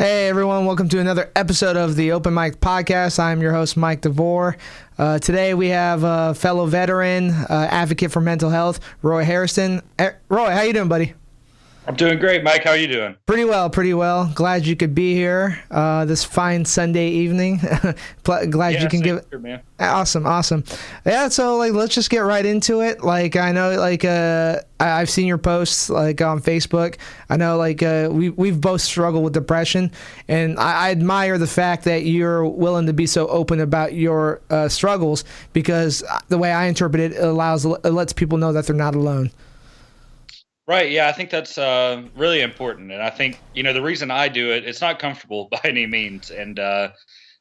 Hey everyone, welcome to another episode of the Open Mic Podcast. I'm your host, Mike DeVore. Today we have a fellow veteran, advocate for mental health, Roy Hairston. Roy, how you doing, buddy? I'm doing great, Mike. How are you doing? Pretty well, pretty well. Glad you could be here this fine Sunday evening. Glad you can give it. Here, man. Awesome. Yeah, so let's just get right into it. I know I've seen your posts on Facebook. I know we've both struggled with depression, and I admire the fact that you're willing to be so open about your struggles, because the way I interpret it, it lets people know that they're not alone. Right. Yeah, I think that's really important. And I think, the reason I do it, it's not comfortable by any means. And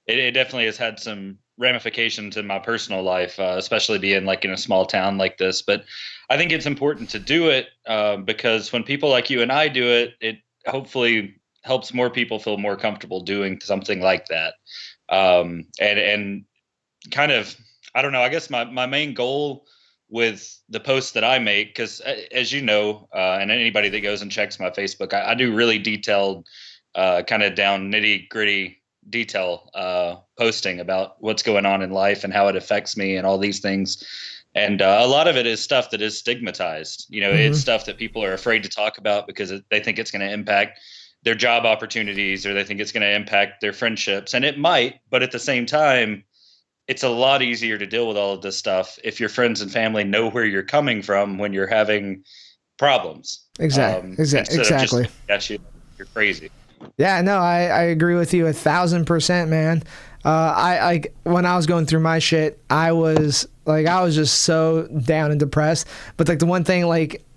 it definitely has had some ramifications in my personal life, especially being in a small town like this. But I think it's important to do it because when people like you and I do it, it hopefully helps more people feel more comfortable doing something like that. And kind of, I don't know, I guess my main goal with the posts that I make, because as you know, and anybody that goes and checks my Facebook, I do really detailed, kind of down nitty gritty detail posting about what's going on in life and how it affects me and all these things. And a lot of it is stuff that is stigmatized. It's stuff that people are afraid to talk about because they think it's going to impact their job opportunities, or they think it's going to impact their friendships. And it might, but at the same time, it's a lot easier to deal with all of this stuff if your friends and family know where you're coming from when you're having problems. Exactly. Instead of just, you're crazy. Yeah, no, I agree with you 1,000%, man. I when I was going through my shit, I was just so down and depressed. But the one thing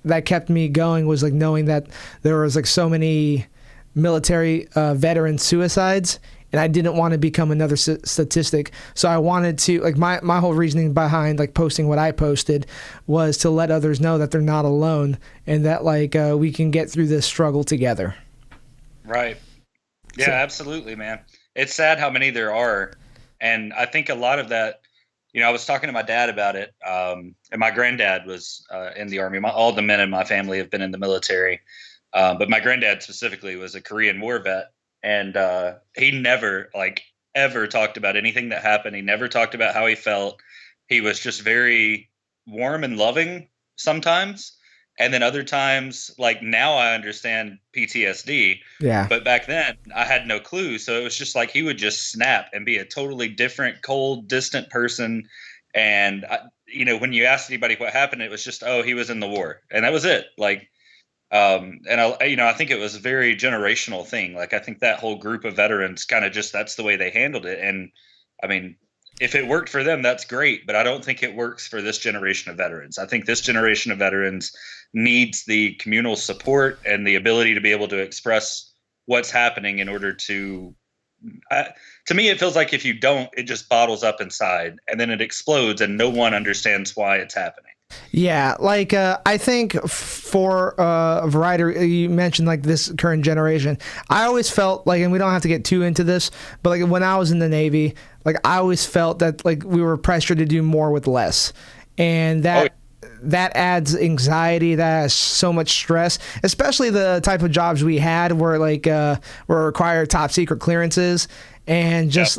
that kept me going was knowing that there was so many military veteran suicides. And I didn't want to become another statistic. So I wanted to, my whole reasoning behind posting what I posted was to let others know that they're not alone, and that we can get through this struggle together. Right. Yeah, absolutely, man. It's sad how many there are. And I think a lot of that, I was talking to my dad about it. And my granddad was in the Army. All the men in my family have been in the military. But my granddad specifically was a Korean War vet. And he never ever talked about anything that happened. He never talked about how he felt. He was just very warm and loving sometimes. And then other times, now I understand PTSD. Yeah. But back then I had no clue. So it was just he would just snap and be a totally different, cold, distant person. And, when you asked anybody what happened, it was just, oh, he was in the war. And that was it. And I think it was a very generational thing. I think that whole group of veterans kind of just, that's the way they handled it. And I mean, if it worked for them, that's great, but I don't think it works for this generation of veterans. I think this generation of veterans needs the communal support and the ability to be able to express what's happening in order to me, it feels like if you don't, it just bottles up inside and then it explodes and no one understands why it's happening. Yeah, I think for a variety, you mentioned this current generation. I always felt and we don't have to get too into this, but when I was in the Navy, I always felt that we were pressured to do more with less, and that adds anxiety. That has so much stress, especially the type of jobs we had where were required top secret clearances, and just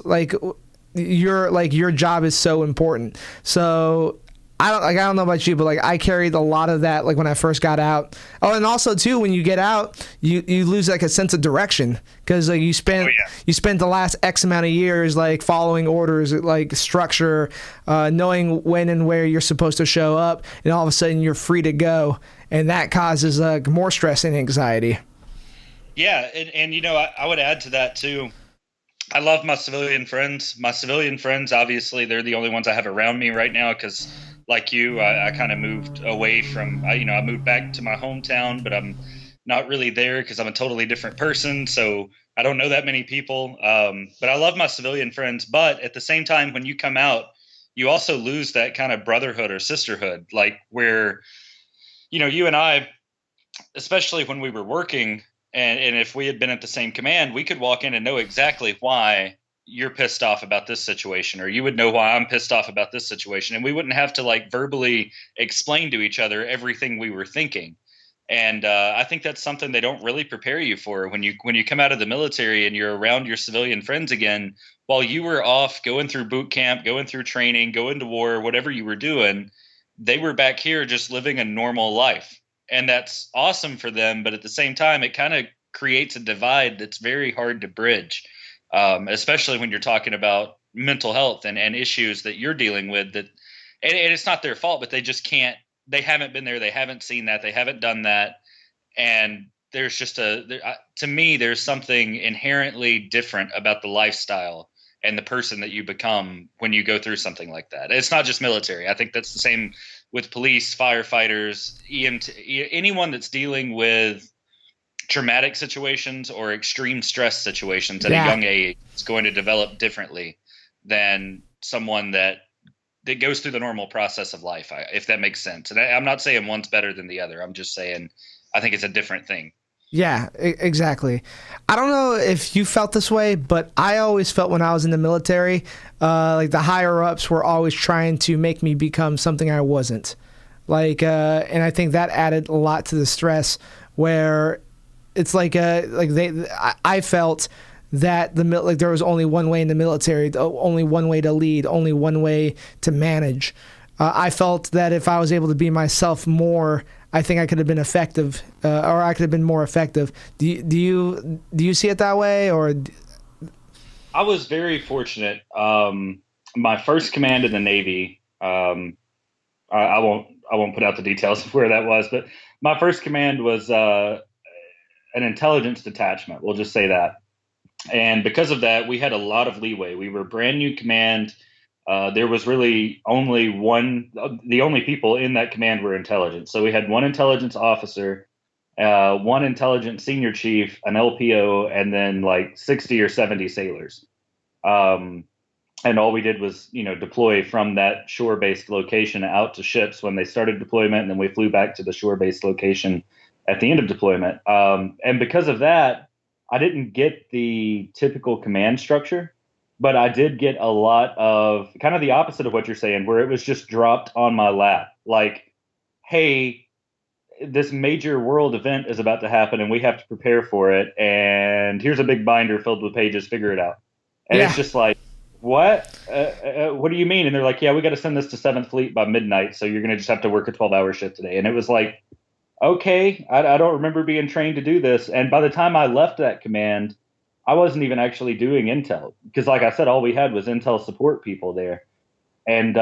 your job is so important. So I don't know about you, but I carried a lot of that when I first got out. Oh, and also too, when you get out, you lose a sense of direction, because you spent the last X amount of years following orders, structure, knowing when and where you're supposed to show up, and all of a sudden you're free to go, and that causes more stress and anxiety. Yeah, and I would add to that too. I love my civilian friends. My civilian friends, obviously, they're the only ones I have around me right now because, like you, I kind of moved away from, I moved back to my hometown, but I'm not really there because I'm a totally different person. So I don't know that many people. But I love my civilian friends. But at the same time, when you come out, you also lose that kind of brotherhood or sisterhood, where, you and I, especially when we were working, and if we had been at the same command, we could walk in and know exactly why you're pissed off about this situation, or you would know why I'm pissed off about this situation. And we wouldn't have to verbally explain to each other everything we were thinking. And I think that's something they don't really prepare you for when you come out of the military and you're around your civilian friends again. While you were off going through boot camp, going through training, going to war, whatever you were doing, they were back here just living a normal life, and that's awesome for them. But at the same time, it kind of creates a divide that's very hard to bridge, especially when you're talking about mental health and issues that you're dealing with. And it's not their fault, but they just can't, they haven't been there, they haven't seen that, they haven't done that. And there's just to me, there's something inherently different about the lifestyle and the person that you become when you go through something like that. It's not just military. I think that's the same with police, firefighters, EMT, anyone that's dealing with traumatic situations or extreme stress situations at a Yeah. young age is going to develop differently than someone that goes through the normal process of life, if that makes sense. And I'm not saying one's better than the other. I'm just saying I think it's a different thing. Yeah, exactly. I don't know if you felt this way, but I always felt when I was in the military, like the higher ups were always trying to make me become something I wasn't. And I think that added a lot to the stress. Where it's I felt that like there was only one way in the military, only one way to lead, only one way to manage. I felt that if I was able to be myself more, I think I could have been effective, or I could have been more effective. Do you see it that way, or? I was very fortunate. My first command in the Navy, I won't put out the details of where that was, but my first command was an intelligence detachment. We'll just say that. And because of that, we had a lot of leeway. We were brand new command. There was really only one, the only people in that command were intelligence. So we had one intelligence officer, one intelligence senior chief, an LPO, and then like 60 or 70 sailors. Um, and all we did was, deploy from that shore-based location out to ships when they started deployment, and then we flew back to the shore-based location at the end of deployment. And because of that, I didn't get the typical command structure, but I did get a lot of kind of the opposite of what you're saying, where it was just dropped on my lap, like, hey, this major world event is about to happen and we have to prepare for it, and here's a big binder filled with pages, figure it out. And it's Yeah. just like, what do you mean? And they're like, yeah, we got to send this to Seventh Fleet by midnight, so you're going to just have to work a 12-hour shift today. And it was like, okay, I don't remember being trained to do this. And by the time I left that command, I wasn't even actually doing intel, because like I said, all we had was intel support people there, and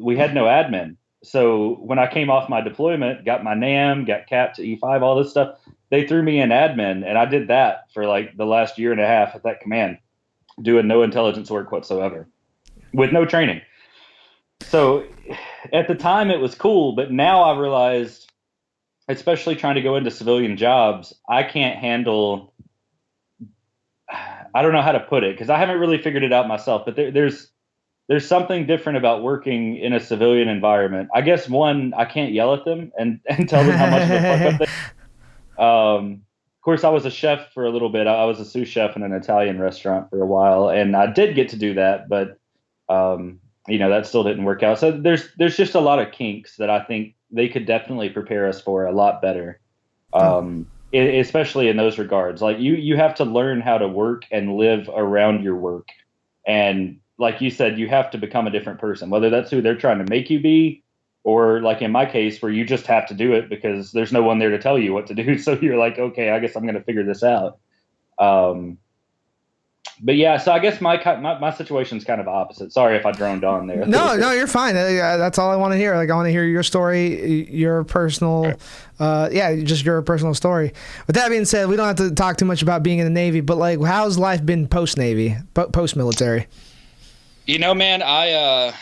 we had no admin. So when I came off my deployment, got my NAM, got CAP to E5, all this stuff, they threw me in admin, and I did that for like the last year and a half at that command, doing no intelligence work whatsoever with no training. So at the time it was cool, but now I realized, especially trying to go into civilian jobs, I can't handle, I don't know how to put it because I haven't really figured it out myself, but there's something different about working in a civilian environment. I guess one, I can't yell at them and tell them how much of a fuck up they. Of course, I was a chef for a little bit. I was a sous chef in an Italian restaurant for a while, and I did get to do that, but that still didn't work out. So there's just a lot of kinks that I think they could definitely prepare us for a lot better, Oh. especially in those regards. Like you have to learn how to work and live around your work, and like you said, you have to become a different person, whether that's who they're trying to make you be, or like in my case, where you just have to do it because there's no one there to tell you what to do. So you're like, okay, I guess I'm going to figure this out. Um, but yeah, so I guess my situation's kind of opposite. Sorry if I droned on there a little No, bit. no, you're fine. That's all I want to hear. Like I want to hear your story, your personal, just your personal story. With that being said, we don't have to talk too much about being in the Navy, but like, how's life been post Navy, post military? Man, I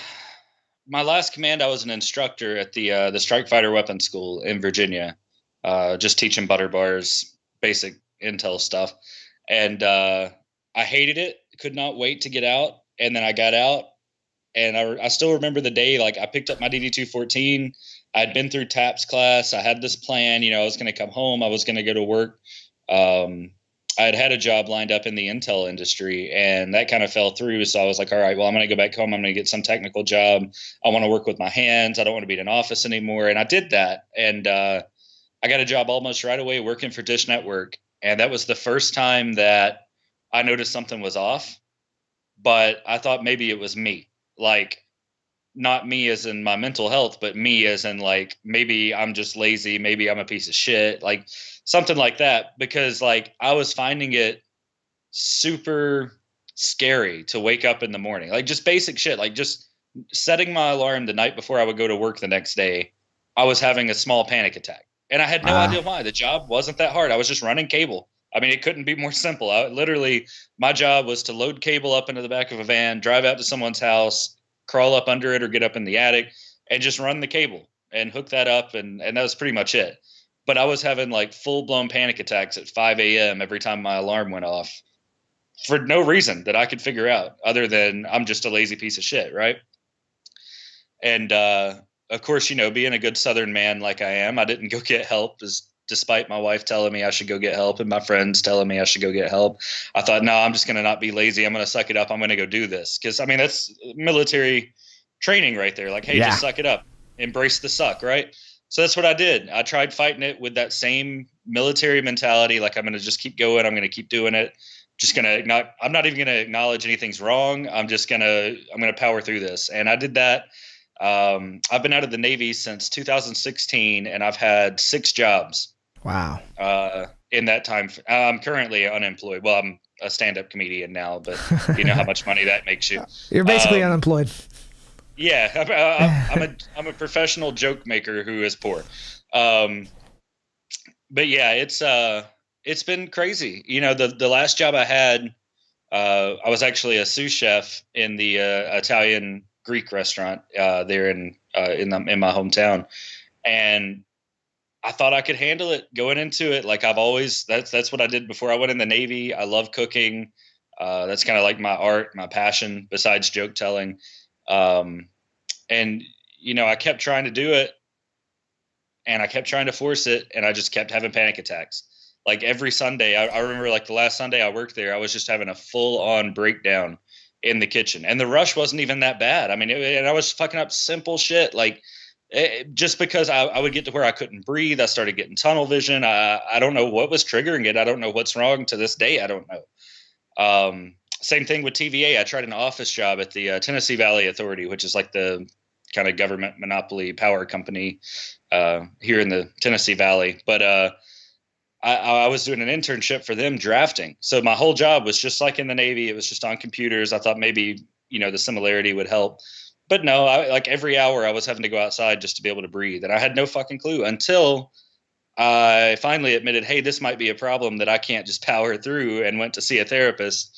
my last command, I was an instructor at the Strike Fighter Weapons School in Virginia, just teaching butter bars, basic intel stuff, and I hated it. Could not wait to get out, and then I got out, and I still remember the day. Like I picked up my DD-214. I'd been through TAPS class. I had this plan. I was going to come home. I was going to go to work. Um, I had a job lined up in the intel industry, and that kind of fell through. So I was like, all right, well, I'm going to go back home. I'm going to get some technical job. I want to work with my hands. I don't want to be in an office anymore. And I did that. And I got a job almost right away working for Dish Network. And that was the first time that I noticed something was off, but I thought maybe it was me. Like, not me as in my mental health, but me as in like maybe I'm just lazy, maybe I'm a piece of shit, like something like that. Because like I was finding it super scary to wake up in the morning, like just basic shit, like just setting my alarm the night before I would go to work the next day. I was having a small panic attack, and I had no Wow. idea why. The job wasn't that hard. I was just running cable. I mean, it couldn't be more simple. I literally, my job was to load cable up into the back of a van, drive out to someone's house, crawl up under it or get up in the attic, and just run the cable and hook that up, and that was pretty much it. But I was having like full blown panic attacks at 5 a.m. every time my alarm went off for no reason that I could figure out other than I'm just a lazy piece of shit, right? And of course, being a good Southern man like I am, I didn't go get help. Despite my wife telling me I should go get help and my friends telling me I should go get help, I thought, no, I'm just going to not be lazy. I'm going to suck it up. I'm going to go do this. Because, I mean, that's military training right there. Like, hey, Yeah. just suck it up. Embrace the suck, right? So that's what I did. I tried fighting it with that same military mentality. Like, I'm going to just keep going. I'm going to keep doing it. Just going to not, I'm not even going to acknowledge anything's wrong. I'm going to power through this. And I did that. I've been out of the Navy since 2016, and I've had 6 jobs. Wow. In that time. I'm currently unemployed. Well, I'm a stand-up comedian now, but you know how much money that makes you. You're basically Um, unemployed. yeah, I'm a professional joke maker who is poor. Um, but yeah, it's been crazy. The last job I had, I was actually a sous chef in the Italian Greek restaurant there in my hometown, and I thought I could handle it going into it. Like I've always, that's what I did before I went in the Navy. I love cooking. That's kind of like my art, my passion besides joke telling. Um, and I kept trying to do it and I kept trying to force it and I just kept having panic attacks. Like every Sunday, I remember like the last Sunday I worked there, I was just having a full on breakdown in the kitchen and the rush wasn't even that bad. I mean, and I was fucking up simple shit. Like, just because I would get to where I couldn't breathe, I started getting tunnel vision. I don't know what was triggering it. I don't know what's wrong to this day. I don't know. Same thing with TVA. I tried an office job at the Tennessee Valley Authority, which is like the kind of government monopoly power company here in the Tennessee Valley. But I was doing an internship for them drafting. So my whole job was just like in the Navy. It was just on computers. I thought maybe, the similarity would help. But no, like every hour I was having to go outside just to be able to breathe. And I had no fucking clue until I finally admitted, hey, this might be a problem that I can't just power through, and went to see a therapist.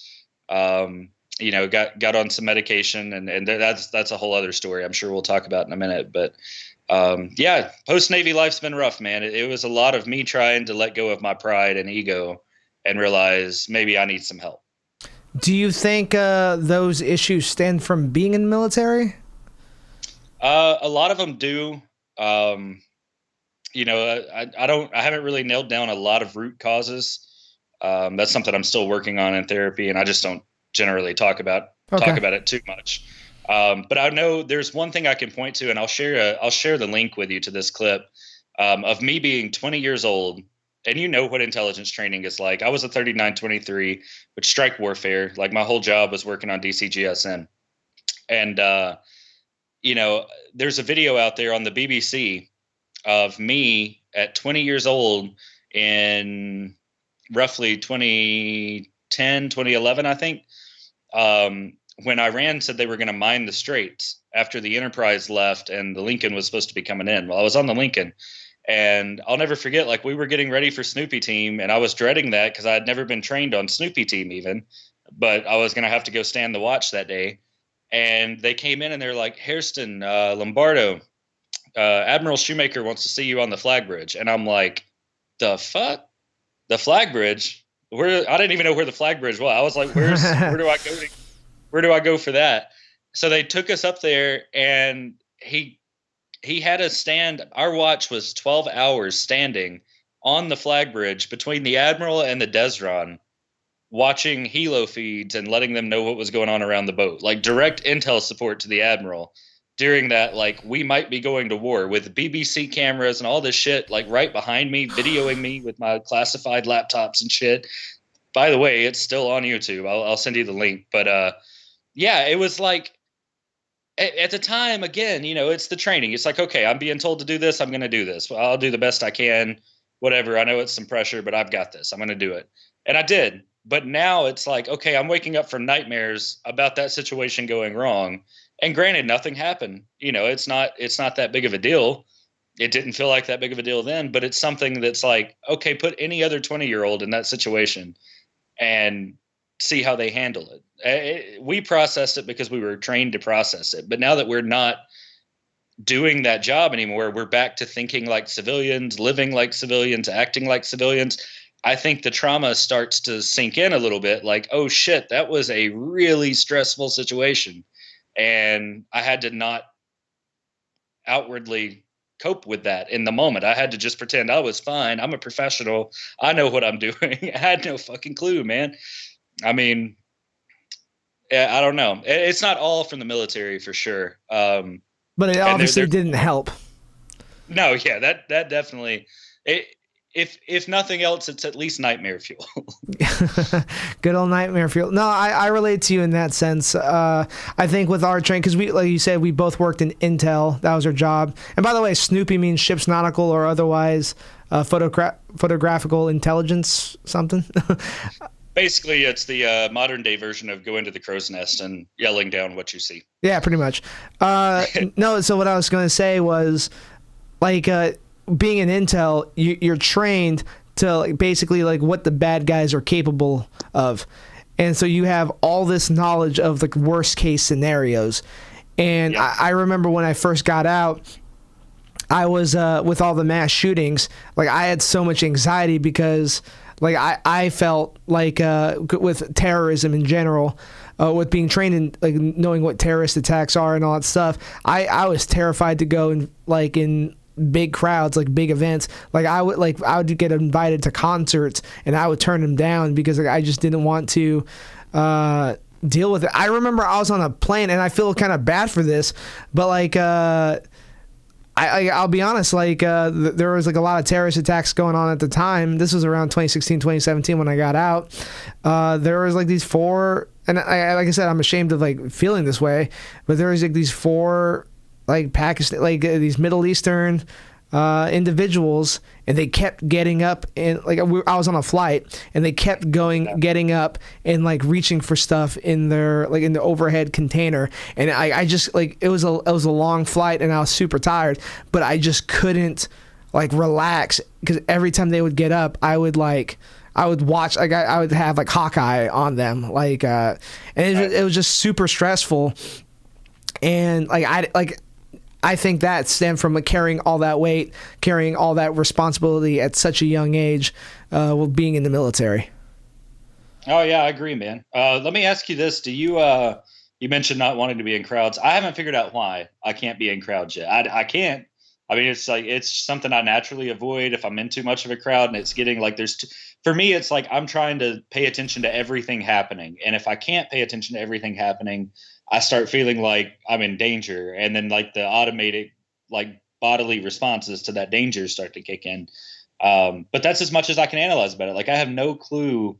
Um, got on some medication, and that's a whole other story. I'm sure we'll talk about in a minute. But yeah, post Navy life's been rough, man. It was a lot of me trying to let go of my pride and ego and realize maybe I need some help. Do you think those issues stem from being in the military? A lot of them do. Um, I haven't really nailed down a lot of root causes. That's something I'm still working on in therapy, and I just don't generally talk Okay. about it too much. But I know there's one thing I can point to, and I'll share the link with you to this clip of me being 20 years old. And you know what intelligence training is like. I was a 3923, which strike warfare. Like my whole job was working on DCGSN, and there's a video out there on the BBC of me at 20 years old in roughly 2010, 2011, I think, when Iran said they were going to mine the Straits after the Enterprise left and the Lincoln was supposed to be coming in. Well, I was on the Lincoln, and I'll never forget, like, we were getting ready for Snoopy Team, and I was dreading that because I had never been trained on Snoopy Team even, but I was going to have to go stand the watch that day. And they came in and they're like, Hairston, Lombardo, Admiral Shoemaker wants to see you on the flag bridge. And I'm like, the fuck? The flag bridge? I didn't even know where the flag bridge was. I was like, where do I go for that? So they took us up there, and he had us stand. Our watch was 12 hours standing on the flag bridge between the Admiral and the Desron, watching helo feeds and letting them know what was going on around the boat, like direct intel support to the Admiral, during that, like, we might be going to war with BBC cameras and all this shit, like, right behind me, videoing me with my classified laptops and shit. By the way, it's still on YouTube. I'll send you the link. But yeah, it was like at the time, again, it's the training. It's like, okay, I'm being told to do this. I'm going to do this. Well, I'll do the best I can. Whatever. I know it's some pressure, but I've got this. I'm going to do it. And I did. But now it's like, okay, I'm waking up from nightmares about that situation going wrong. And granted, nothing happened. It's not that big of a deal. It didn't feel like that big of a deal then, but it's something that's like, okay, put any other 20-year-old in that situation and see how they handle it. We processed it because we were trained to process it. But now that we're not doing that job anymore, we're back to thinking like civilians, living like civilians, acting like civilians. I think the trauma starts to sink in a little bit, like, oh shit, that was a really stressful situation. And I had to not outwardly cope with that in the moment. I had to just pretend I was fine. I'm a professional. I know what I'm doing. I had no fucking clue, man. I mean, I don't know. It's not all from the military for sure. But it And obviously didn't help. no, yeah, that definitely. If nothing else, it's at least nightmare fuel. Good old nightmare fuel. No, I relate to you in that sense. I think with our train, because we, like you said, we both worked in Intel. That was our job. And by the way, Snoopy means ships nautical or otherwise photographical intelligence something. Basically, it's the modern day version of go into the crow's nest and yelling down what you see. Yeah, pretty much. No, so what I was going to say was, like, being in Intel, you're trained to like basically like what the bad guys are capable of, and so you have all this knowledge of the worst case scenarios. And Yep. I remember when I first got out, I was with all the mass shootings, like I had so much anxiety because like I felt like with terrorism in general, with being trained in like knowing what terrorist attacks are and all that stuff, I was terrified to go in big crowds, like big events. Like I would get invited to concerts and I would turn them down because like, I just didn't want to deal with it. I remember I was on a plane and I feel kind of bad for this, but like I'll be honest, like there was like a lot of terrorist attacks going on at the time. This was around 2016, 2017 when I got out. There was like these four, and like I said, I'm ashamed of like feeling this way, but there was like these four like Pakistan, like these Middle Eastern individuals, and they kept getting up and like I was on a flight and they kept getting up and like reaching for stuff in their like in the overhead container, and I just like it was a long flight and I was super tired, but I just couldn't like relax because every time they would get up I would watch, like I would have like Hawkeye on them, like and it was just super stressful. And I think that stemmed from like carrying all that weight, carrying all that responsibility at such a young age, with being in the military. Oh yeah, I agree, man. Let me ask you this: Do you you mentioned not wanting to be in crowds? I haven't figured out why I can't be in crowds yet. I can't. I mean, it's like it's something I naturally avoid if I'm in too much of a crowd, and it's getting like for me, it's like I'm trying to pay attention to everything happening, and if I can't pay attention to everything happening, I start feeling like I'm in danger, and then like the automated like bodily responses to that danger start to kick in. But that's as much as I can analyze about it. Like I have no clue.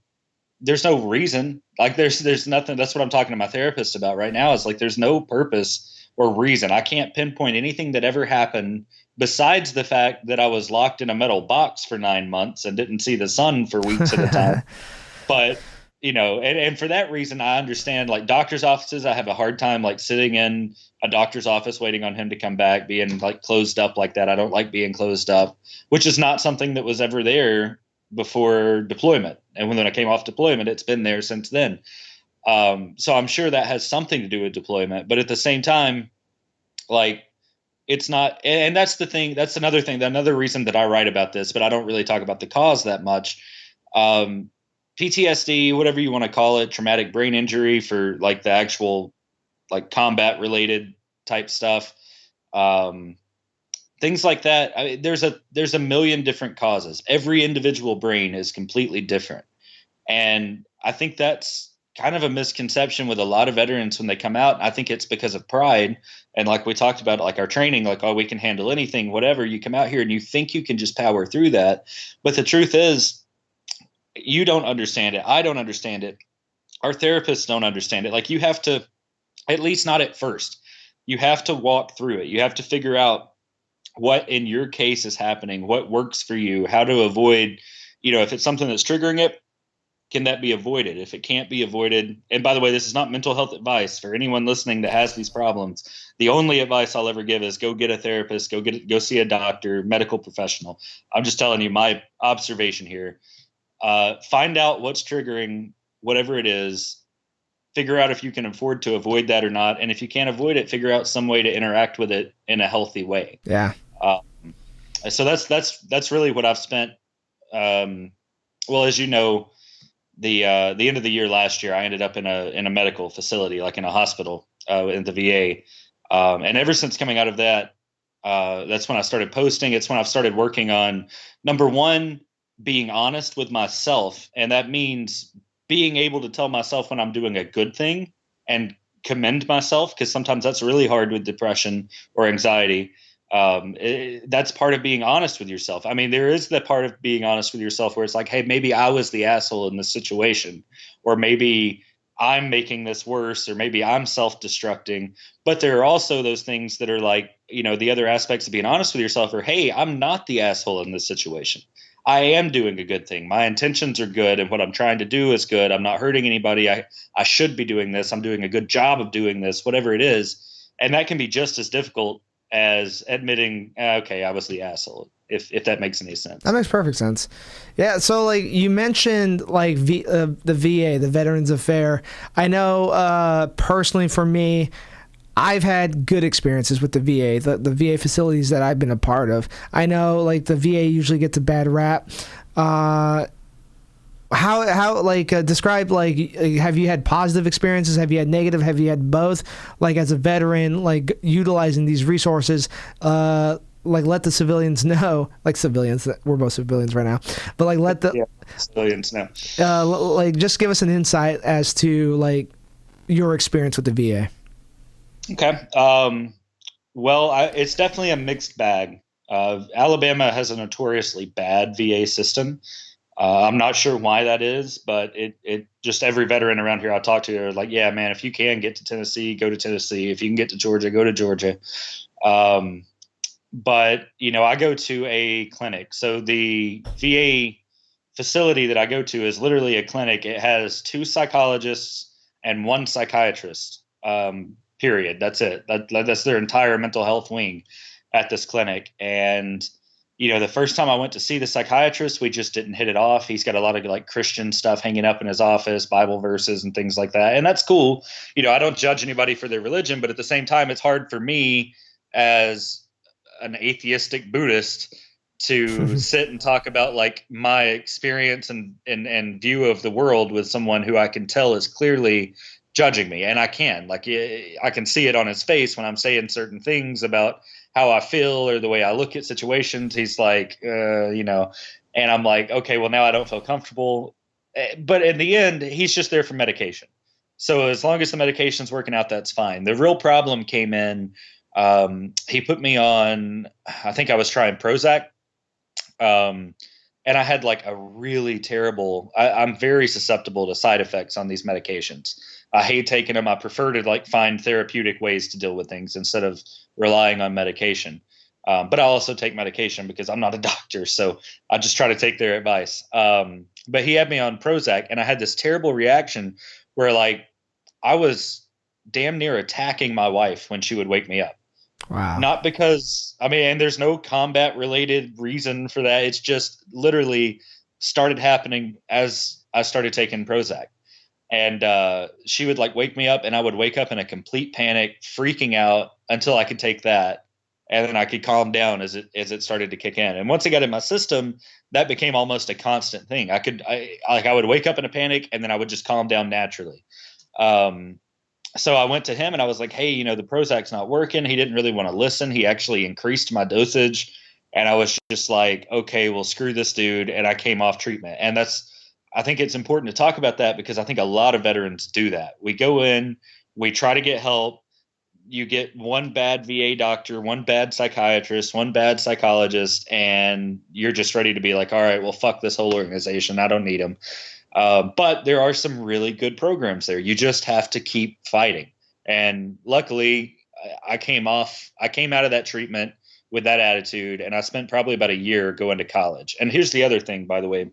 There's no reason. Like there's nothing. That's what I'm talking to my therapist about right now. Is like there's no purpose or reason. I can't pinpoint anything that ever happened besides the fact that I was locked in a metal box for 9 months and didn't see the sun for weeks at a time. But and for that reason, I understand like doctor's offices. I have a hard time like sitting in a doctor's office waiting on him to come back, being like closed up like that. I don't like being closed up, which is not something that was ever there before deployment. And when I came off deployment, it's been there since then. So I'm sure that has something to do with deployment. But at the same time, like it's not. And that's the thing. That's another thing. Another reason that I write about this, but I don't really talk about the cause that much. PTSD, whatever you want to call it, traumatic brain injury for like the actual like combat related type stuff. Things like that. I mean, there's a million different causes. Every individual brain is completely different. And I think that's kind of a misconception with a lot of veterans when they come out. I think it's because of pride. And like we talked about, like our training, like, oh, we can handle anything, whatever. You come out here and you think you can just power through that. But the truth is, you don't understand it. I don't understand it. Our therapists don't understand it. Like, you have to, at least not at first, you have to walk through it. You have to figure out what in your case is happening, what works for you, how to avoid, if it's something that's triggering it, can that be avoided? If it can't be avoided, and by the way, this is not mental health advice for anyone listening that has these problems. The only advice I'll ever give is go get a therapist, go see a doctor, medical professional. I'm just telling you my observation here. Find out what's triggering whatever it is. Figure out if you can afford to avoid that or not, and if you can't avoid it, figure out some way to interact with it in a healthy way. Yeah. So that's really what I've spent. Well, as you know, the end of the year last year, I ended up in a medical facility, like in a hospital in the VA, and ever since coming out of that, that's when I started posting. It's when I've started working on, number one, being honest with myself, and that means being able to tell myself when I'm doing a good thing and commend myself, because sometimes that's really hard with depression or anxiety. That's part of being honest with yourself. I mean, there is the part of being honest with yourself where it's like, hey, maybe I was the asshole in this situation, or maybe I'm making this worse, or maybe I'm self-destructing. But there are also those things that are like, the other aspects of being honest with yourself are, hey, I'm not the asshole in this situation. I am doing a good thing. My intentions are good, and what I'm trying to do is good. I'm not hurting anybody. I should be doing this. I'm doing a good job of doing this, whatever it is. And that can be just as difficult as admitting, okay, I was the asshole, if that makes any sense. That makes perfect sense. Yeah, so like you mentioned, like the VA, the Veterans Affair. I know personally for me, I've had good experiences with the VA, the VA facilities that I've been a part of. I know like the VA usually gets a bad rap. How like describe, like, have you had positive experiences? Have you had negative? Have you had both? Like, as a veteran, like utilizing these resources, like let the civilians know, like civilians, we're both civilians right now, but like let the civilians know. Like just give us an insight as to like your experience with the VA. Okay. Well, it's definitely a mixed bag. Alabama has a notoriously bad VA system. I'm not sure why that is, but it just, every veteran around here I talk to are like, yeah, man, if you can get to Tennessee, go to Tennessee. If you can get to Georgia, go to Georgia. But, I go to a clinic. So the VA facility that I go to is literally a clinic. It has 2 psychologists and 1 psychiatrist, period. That's it. That's their entire mental health wing at this clinic. And, the first time I went to see the psychiatrist, we just didn't hit it off. He's got a lot of like Christian stuff hanging up in his office, Bible verses and things like that. And that's cool. I don't judge anybody for their religion, but at the same time, it's hard for me as an atheistic Buddhist to sit and talk about like my experience and view of the world with someone who I can tell is clearly judging me. And I can see it on his face when I'm saying certain things about how I feel or the way I look at situations. He's like, and I'm like, okay, well, now I don't feel comfortable. But in the end, he's just there for medication. So as long as the medication's working out, that's fine. The real problem came in. He put me on, I think I was trying Prozac. And I had like a really terrible, I'm very susceptible to side effects on these medications. I hate taking them. I prefer to like find therapeutic ways to deal with things instead of relying on medication. But I also take medication because I'm not a doctor. So I just try to take their advice. But he had me on Prozac, and I had this terrible reaction where like I was damn near attacking my wife when she would wake me up. Wow. Not because, and there's no combat related reason for that. It's just literally started happening as I started taking Prozac. And she would like wake me up, and I would wake up in a complete panic, freaking out until I could take that. And then I could calm down as it started to kick in. And once it got in my system, that became almost a constant thing. I would wake up in a panic, and then I would just calm down naturally. So I went to him and I was like, hey, the Prozac's not working. He didn't really want to listen. He actually increased my dosage. And I was just like, okay, well, screw this dude. And I came off treatment. And I think it's important to talk about that because I think a lot of veterans do that. We go in, we try to get help. You get one bad VA doctor, one bad psychiatrist, one bad psychologist, and you're just ready to be like, all right, well, fuck this whole organization. I don't need them. But there are some really good programs there. You just have to keep fighting. And luckily, I came out of that treatment with that attitude, and I spent probably about a year going to college. And here's the other thing, by the way.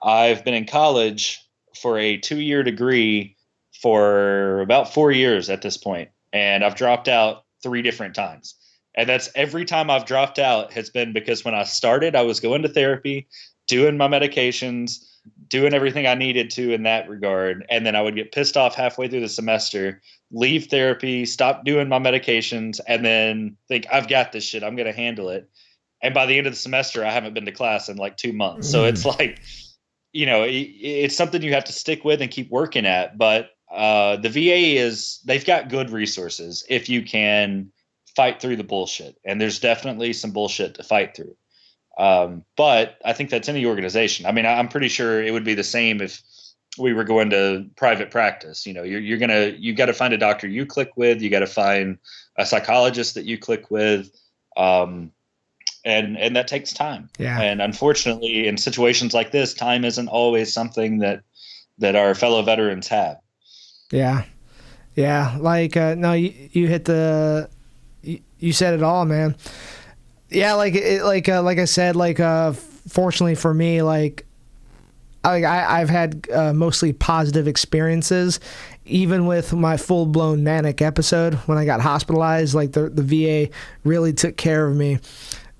I've been in college for a 2-year degree for about 4 years at this point, and I've dropped out 3 different times. And that's every time I've dropped out has been because when I started, I was going to therapy, doing my medications, doing everything I needed to in that regard. And then I would get pissed off halfway through the semester, leave therapy, stop doing my medications, and then think, I've got this shit. I'm going to handle it. And by the end of the semester, I haven't been to class in like 2 months. So it's like, it's something you have to stick with and keep working at. But the VA they've got good resources if you can fight through the bullshit. And there's definitely some bullshit to fight through. But I think that's any organization. I mean, I'm pretty sure it would be the same if we were going to private practice. You got to find a doctor you click with. You got to find a psychologist that you click with. And that takes time. Yeah. And unfortunately, in situations like this, time isn't always something that our fellow veterans have. Yeah. Yeah. Like, no, you hit you said it all, man. Yeah. Like I said, fortunately for me, I've had mostly positive experiences, even with my full-blown manic episode when I got hospitalized. Like the VA really took care of me.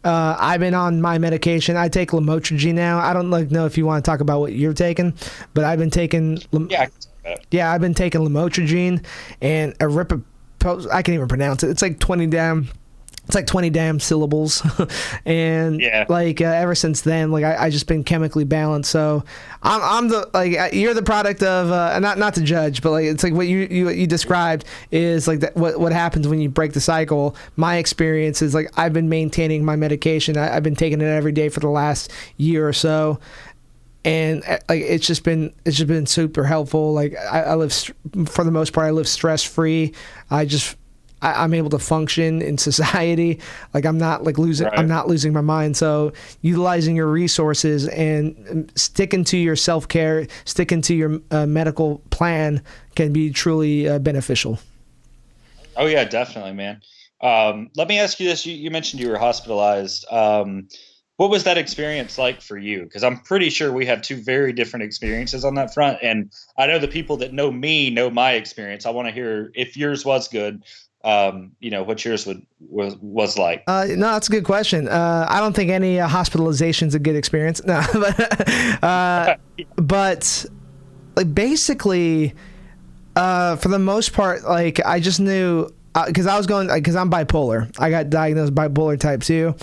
I've been on my medication. I take lamotrigine now. I don't know if you want to talk about what you're taking, but I've been taking. I've been taking lamotrigine and I can't even pronounce it. It's like 20 damn syllables. And ever since then, I just been chemically balanced. So I'm the you're the product of not to judge, but it's like what you described is like that what happens when you break the cycle. My experience is like I've been maintaining my medication. I've been taking it every day for the last year or so. And it's just been super helpful. Like I live, for the most part, I live stress free. I'm able to function in society. Like I'm not losing my mind. So utilizing your resources and sticking to your self-care, sticking to your medical plan can be truly beneficial. Oh yeah, definitely, man. Let me ask you this. You mentioned you were hospitalized. What was that experience like for you? Because I'm pretty sure we have 2 very different experiences on that front. And I know the people that know me know my experience. I want to hear if yours was good. What yours was like. No, that's a good question. I don't think any hospitalization's a good experience. No, but basically, for the most part, I just knew because I'm bipolar. I got diagnosed bipolar type 2.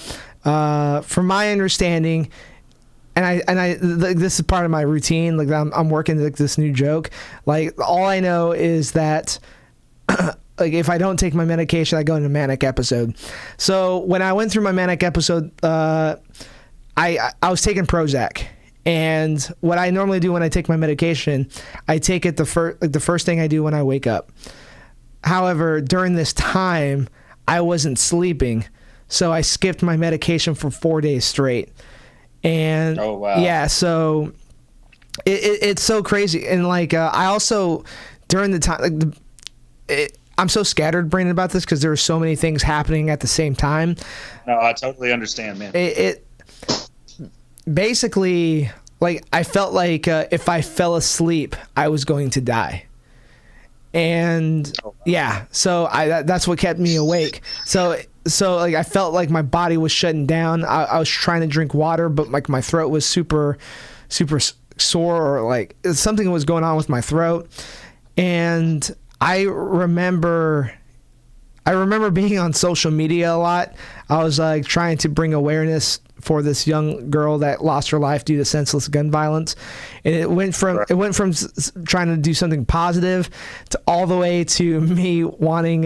From my understanding, this is part of my routine. Like I'm working this new joke. Like all I know is that. If I don't take my medication, I go into a manic episode. So when I went through my manic episode, I was taking Prozac, and what I normally do when I take my medication, I take it the first thing I do when I wake up. However, during this time, I wasn't sleeping, so I skipped my medication for 4 days straight. And oh wow, yeah, so it's so crazy. And I also during the time I'm so scattered brained about this because there were so many things happening at the same time. No, I totally understand, man. It basically, I felt like if I fell asleep, I was going to die. And yeah, so that's what kept me awake. So I felt like my body was shutting down. I was trying to drink water, but my throat was super, super sore, or something was going on with my throat. And I remember being on social media a lot. I was trying to bring awareness for this young girl that lost her life due to senseless gun violence, and it went from trying to do something positive to all the way to me wanting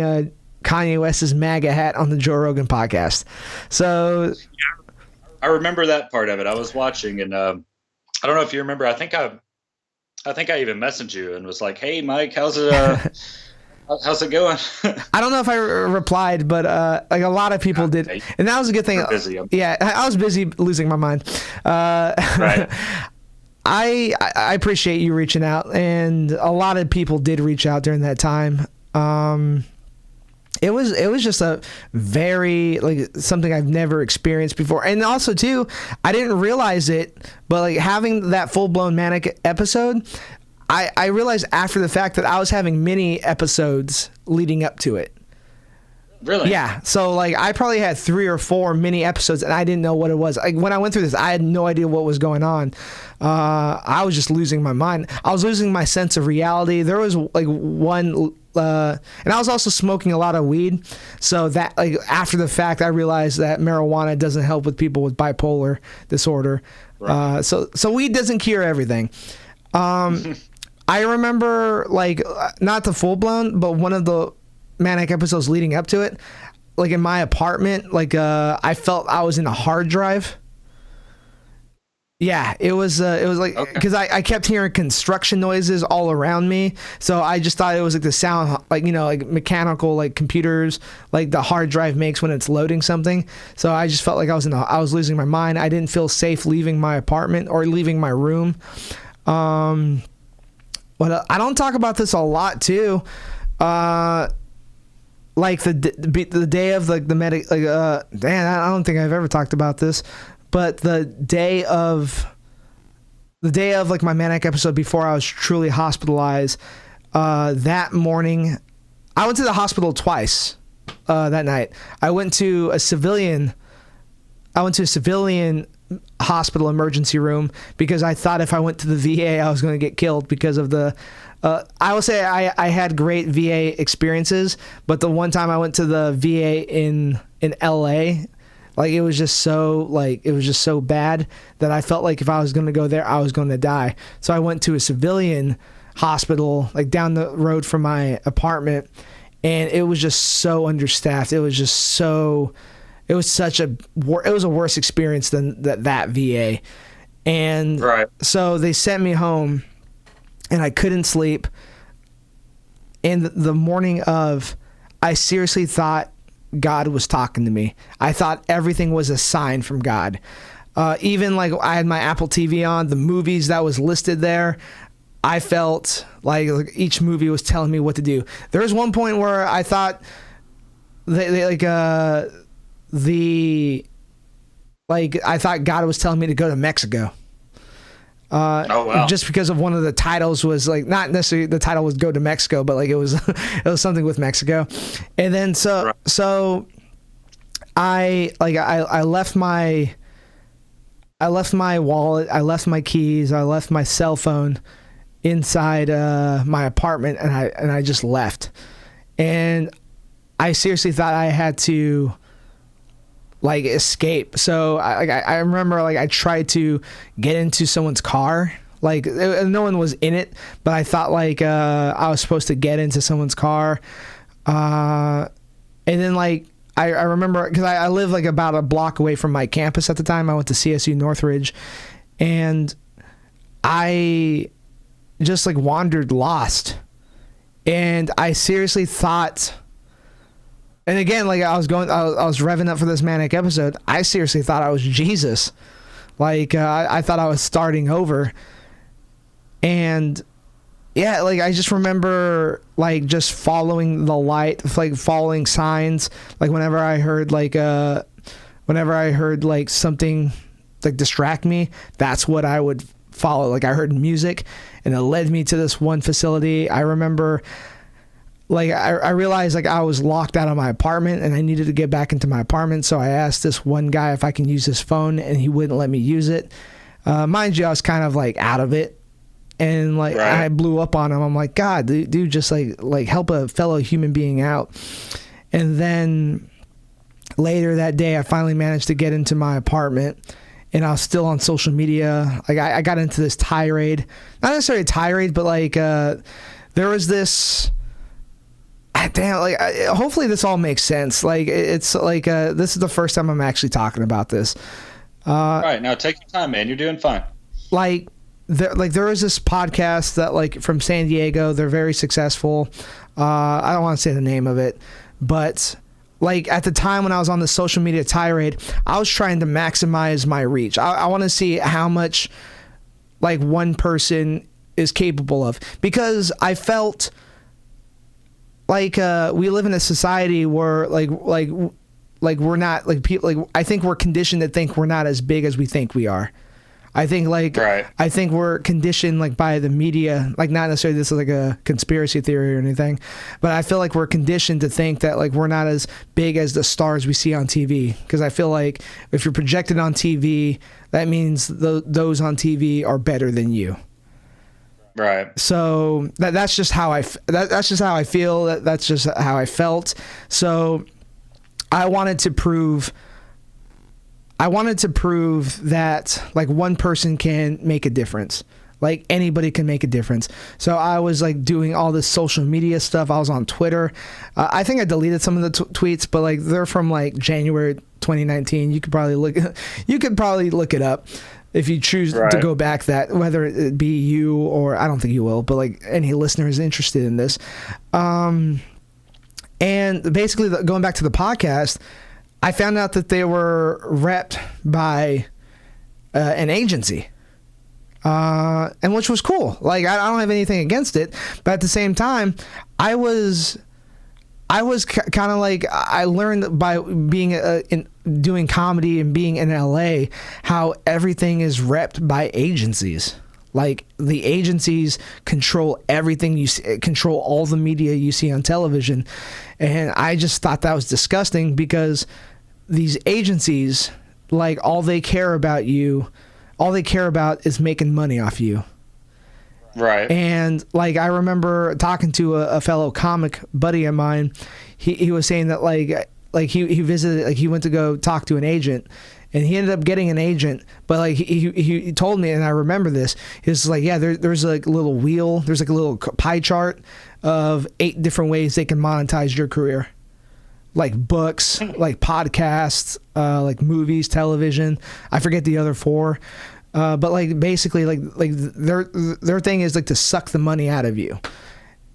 Kanye West's MAGA hat on the Joe Rogan podcast. So I remember that part of it. I was watching, and I don't know if you remember. I think I think I even messaged you and was like, "Hey, Mike, how's it going?" I don't know if I replied, but like a lot of people did, and that was a good thing. Busy. Yeah, I was busy losing my mind. Right. I appreciate you reaching out, and a lot of people did reach out during that time. It was just a very like something I've never experienced before, and also too, I didn't realize it, but like having that full blown manic episode, I realized after the fact that I was having mini episodes leading up to it. Really? Yeah. So like I probably had 3 or 4 mini episodes and I didn't know what it was. Like when I went through this, I had no idea what was going on. I was just losing my mind. I was losing my sense of reality. There was like one, and I was also smoking a lot of weed. So that like after the fact, I realized that marijuana doesn't help with people with bipolar disorder. Right. So weed doesn't cure everything. I remember like not the full blown, but one of the manic episodes leading up to it, like in my apartment, like I felt I was in a hard drive. Yeah, it was like because I kept hearing construction noises all around me, so I just thought it was like the sound, like like mechanical, like computers, like the hard drive makes when it's loading something. So I just felt like I was losing my mind. I didn't feel safe leaving my apartment or leaving my room. But I don't talk about this a lot too. Like the day of like the medic, like man, I don't think I've ever talked about this, but the day of like my manic episode before I was truly hospitalized, that morning, I went to the hospital twice. That night, I went to a civilian hospital emergency room because I thought if I went to the VA, I was going to get killed because of the. I will say I had great VA experiences, but the one time I went to the VA in LA, like it was just so bad that I felt like if I was going to go there, I was going to die. So I went to a civilian hospital like down the road from my apartment, and it was just so understaffed. It was a worse experience than that VA. And right. So they sent me home and I couldn't sleep. And the morning of, I seriously thought God was talking to me. I thought everything was a sign from God. Even like I had my Apple TV on, the movies that was listed there, I felt like each movie was telling me what to do. There was one point where I thought I thought God was telling me to go to Mexico. Oh, wow. Just because of one of the titles was like, not necessarily the title was go to Mexico, but like it was something with Mexico. And then so I left my wallet, I left my keys, I left my cell phone inside my apartment, and I just left. And I seriously thought I had to like escape. So I remember like I tried to get into someone's car, like no one was in it, but I thought like I was supposed to get into someone's car, and then like I remember because I lived like about a block away from my campus at the time. I went to CSU Northridge, and I just like wandered lost, and I seriously thought. And again, like I was revving up for this manic episode. I seriously thought I was Jesus. Like I thought I was starting over. And yeah, like I just remember like just following the light, like following signs. Like whenever I heard like something like distract me, that's what I would follow. Like I heard music and it led me to this one facility. I remember like I realized like I was locked out of my apartment and I needed to get back into my apartment. So I asked this one guy if I can use his phone and he wouldn't let me use it. Mind you, I was kind of like out of it. And like I blew up on him. I'm like, God, dude, just like help a fellow human being out. And then later that day, I finally managed to get into my apartment and I was still on social media. Like I got into this tirade, not necessarily a tirade, but like there was this. Damn, like hopefully this all makes sense. Like it's like this is the first time I'm actually talking about this. Right, now take your time, man. You're doing fine. Like there is this podcast that like from San Diego. They're very successful. I don't want to say the name of it, but like at the time when I was on the social media tirade, I was trying to maximize my reach. I want to see how much like one person is capable of, because I felt like we live in a society where like we're not like people, like I think we're conditioned to think we're not as big as we think we are. I think like Right. I think we're conditioned like by the media, like not necessarily this is like a conspiracy theory or anything, but I feel like we're conditioned to think that like we're not as big as the stars we see on TV, because I feel like if you're projected on TV, that means those on TV are better than you. Right. So that's just how that's just how I feel. That's just how I felt. So I wanted to prove that like one person can make a difference. Like anybody can make a difference. So I was like doing all this social media stuff. I was on Twitter. I think I deleted some of the tweets, but like they're from like January 2019. You could probably look it up if you choose to go back that, whether it be you or I don't think you will, but like any listeners interested in this. And basically going back to the podcast, I found out that they were repped by an agency, and which was cool. Like I don't have anything against it, but at the same time, I was kind of like, I learned by being doing comedy and being in LA how everything is repped by agencies. Like the agencies control everything you see, control all the media you see on television, and I just thought that was disgusting, because these agencies, like all they care about is making money off you. Right. And like I remember talking to a fellow comic buddy of mine. He was saying that like he visited, like he went to go talk to an agent, and he ended up getting an agent, but like he told me, and I remember this, he was like, yeah, there's like a little wheel, there's like a little pie chart of 8 different ways they can monetize your career. Like books, like podcasts, like movies, television. I forget the other 4. But like basically like their thing is like to suck the money out of you.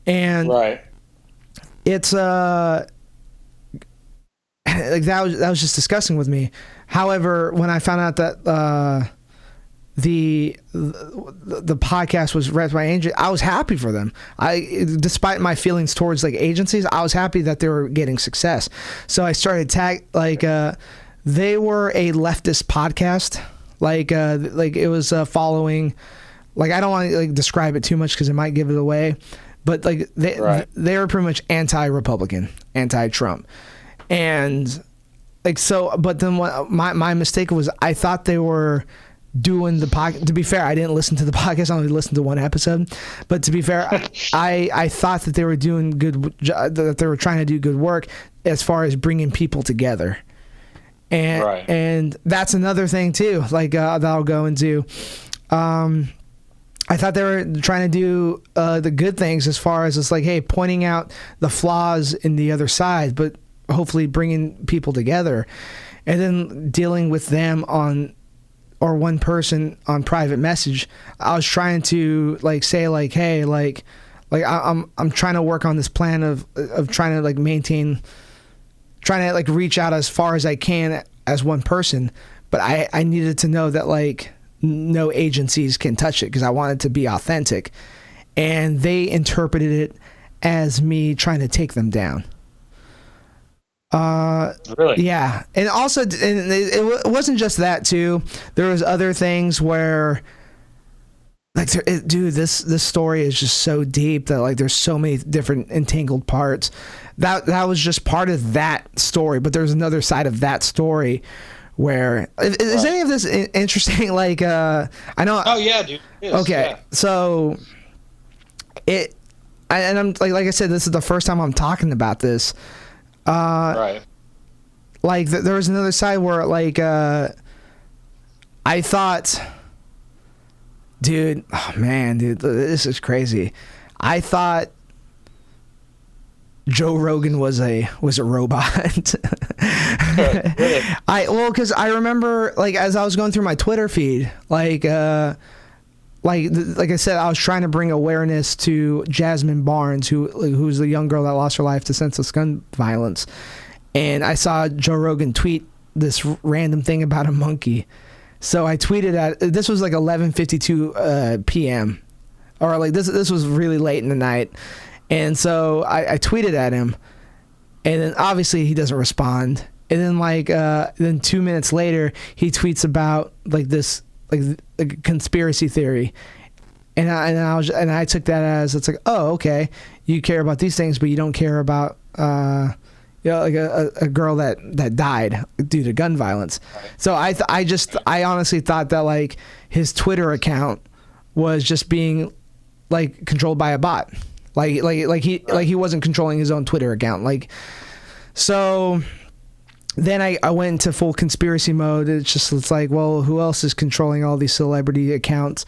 And right. It's like that was just disgusting with me. However, when I found out that the podcast was read by agent, I was happy for them. Despite my feelings towards like agencies, I was happy that they were getting success. So I started they were a leftist podcast. Like it was following, like I don't want to like describe it too much because it might give it away, but like they were pretty much anti-Republican, anti-Trump, and like so. But then what my mistake was, I thought they were doing the podcast. To be fair, I didn't listen to the podcast. I only listened to one episode. But to be fair, I thought that they were doing that they were trying to do good work as far as bringing people together. And that's another thing too, like that I'll go into. I thought they were trying to do the good things as far as it's like, hey, pointing out the flaws in the other side, but hopefully bringing people together, and then dealing with them or one person on private message. I was trying to like say like, hey, like I'm trying to work on this plan of trying to like trying to like reach out as far as I can as one person, but I needed to know that like no agencies can touch it, because I wanted to be authentic, and they interpreted it as me trying to take them down. Really? Yeah. And also, and it wasn't just that too. There was other things where like, dude, this story is just so deep that like there's so many different entangled parts. That was just part of that story, but there's another side of that story where is any of this interesting? Like, I know. Oh yeah, dude. Okay, yeah. So I'm like I said, this is the first time I'm talking about this. Right. Like there was another side where like I thought, dude, oh man, dude, this is crazy. I thought Joe Rogan was a robot. Really? Because I remember like as I was going through my Twitter feed, like like I said, I was trying to bring awareness to Jasmine Barnes, who's the young girl that lost her life to senseless gun violence. And I saw Joe Rogan tweet this random thing about a monkey. So I tweeted this was like 11:52 p.m. or like this was really late in the night. And so I tweeted at him, and then obviously he doesn't respond. And then then 2 minutes later, he tweets about like this like a conspiracy theory, and I took that as, it's like, oh, okay, you care about these things, but you don't care about like a girl that died due to gun violence. So I honestly thought that like his Twitter account was just being like controlled by a bot, like he wasn't controlling his own Twitter account, like. So then I went into full conspiracy mode. It's like, well, who else is controlling all these celebrity accounts?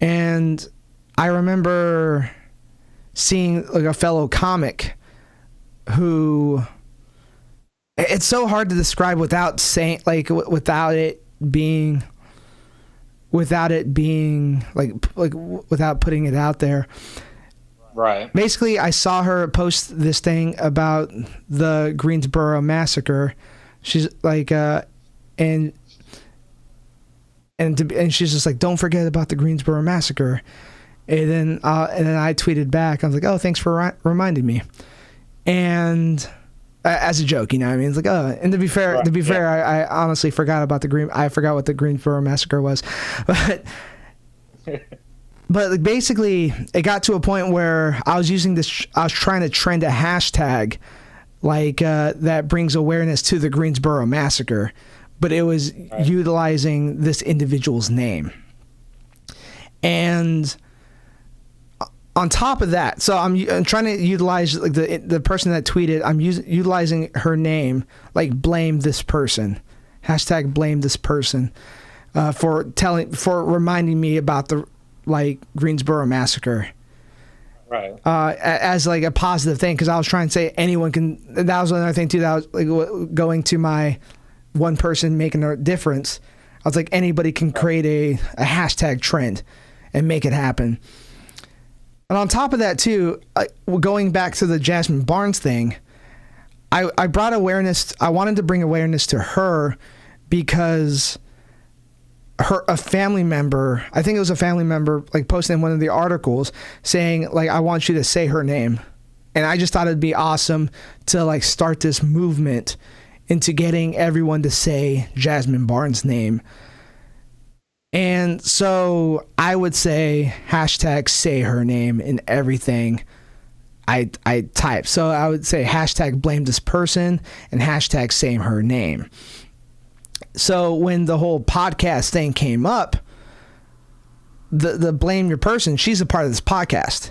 And I remember seeing like a fellow comic who, it's so hard to describe without saying, like, without it being like without putting it out there. Right. Basically, I saw her post this thing about the Greensboro massacre. She's like, and she's just like, don't forget about the Greensboro massacre. And then I tweeted back. I was like, oh, thanks for reminding me. And as a joke, you know what I mean? It's like, oh, and to be fair, I honestly forgot about I forgot what the Greensboro massacre was, but. But like, basically, it got to a point where I was trying to trend a hashtag like that brings awareness to the Greensboro massacre, but it was utilizing this individual's name. And on top of that, so I'm trying to utilize like the person that tweeted. I'm utilizing her name, like blame this person, hashtag blame this person, for reminding me about the like Greensboro massacre, right? As like a positive thing, because I was trying to say anyone can. That was another thing too. That was like going to my one person making a difference. I was like, anybody can create a hashtag trend and make it happen. And on top of that too, going back to the Jasmine Barnes thing, I brought awareness. I wanted to bring awareness to her because a family member, I think it was a family member, like posted in one of the articles saying like, I want you to say her name. And I just thought it'd be awesome to like start this movement into getting everyone to say Jasmine Barnes' name. And so I would say hashtag say her name in everything I type. So I would say hashtag blame this person and hashtag say her name. So when the whole podcast thing came up, the blame your person, she's a part of this podcast.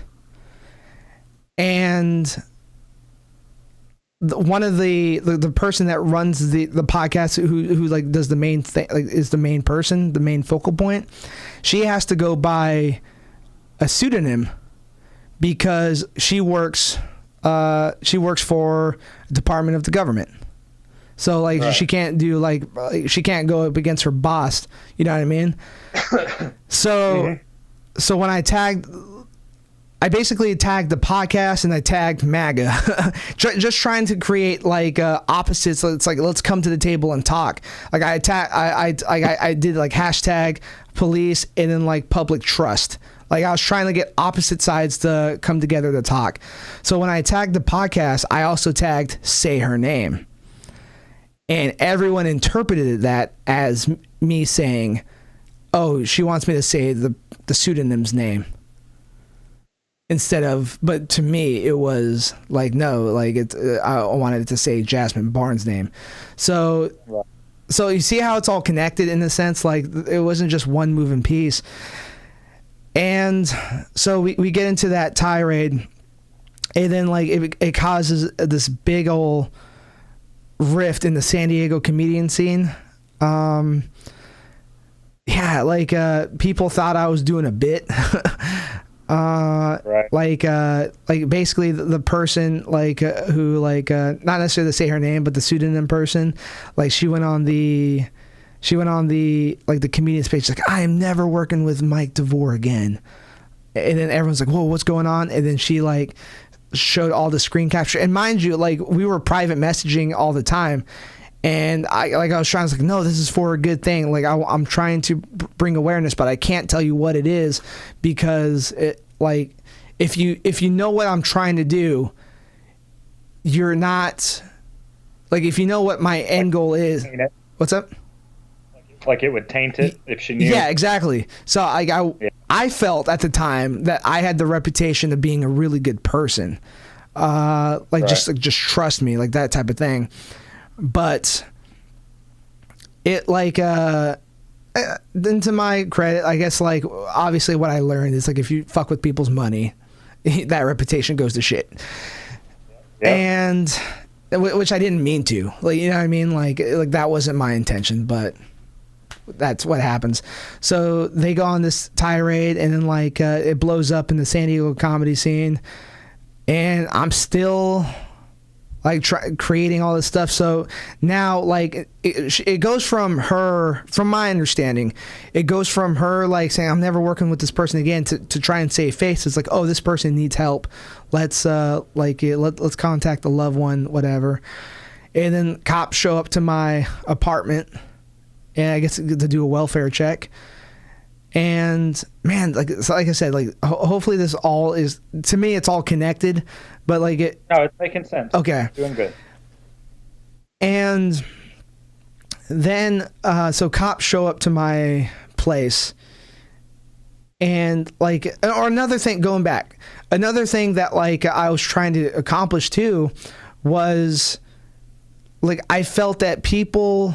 And one of the person that runs the podcast who like does the main thing, like is the main person, the main focal point, she has to go by a pseudonym because she works for a department of the government. So like she can't do she can't go up against her boss, you know what I mean? So so when I basically tagged the podcast and I tagged MAGA, just trying to create like opposites. So it's like, let's come to the table and talk. Like I did like hashtag police and then like public trust. Like I was trying to get opposite sides to come together to talk. So when I tagged the podcast, I also tagged say her name. And everyone interpreted that as me saying, oh, she wants me to say the pseudonym's name. Instead of, but to me, it was like, no, like I wanted it to say Jasmine Barnes' name. So you see how it's all connected in a sense, like it wasn't just one moving piece. And so we get into that tirade, and then like it causes this big old rift in the San Diego comedian scene. Yeah, like people thought I was doing a bit. Like basically the person who not necessarily to say her name, but the pseudonym person, like she went on the She went on the comedian's page, like, I am never working with Mike DeVore again. And then everyone's like, whoa, what's going on? And then she like showed all the screen capture. And mind you, like we were private messaging all the time. And I was trying to like, no, this is for a good thing. Like I'm trying to bring awareness, but I can't tell you what it is because it like if you know what I'm trying to do, you're not like if you know what my end goal is. What's up? Like it would taint it if she knew. Yeah, exactly. So I felt at the time that I had the reputation of being a really good person, just trust me, like that type of thing. But it then to my credit, I guess like obviously what I learned is like if you fuck with people's money, that reputation goes to shit. Yeah. And which I didn't mean to, like you know what I mean, like that wasn't my intention, but that's what happens. So they go on this tirade, and then like it blows up in the San Diego comedy scene, and I'm still like creating all this stuff. So now like it goes from her, from my understanding, it goes from her like saying I'm never working with this person again to try and save face. It's like, oh, this person needs help. Let's let's contact the loved one, whatever. And then cops show up to my apartment, and I guess to do a welfare check. And man, like I said, like hopefully this all is, to me it's all connected, but like it. No, it's making sense. Okay, doing good. And then so cops show up to my place, and like, or another thing, going back, another thing that like I was trying to accomplish too was like I felt that people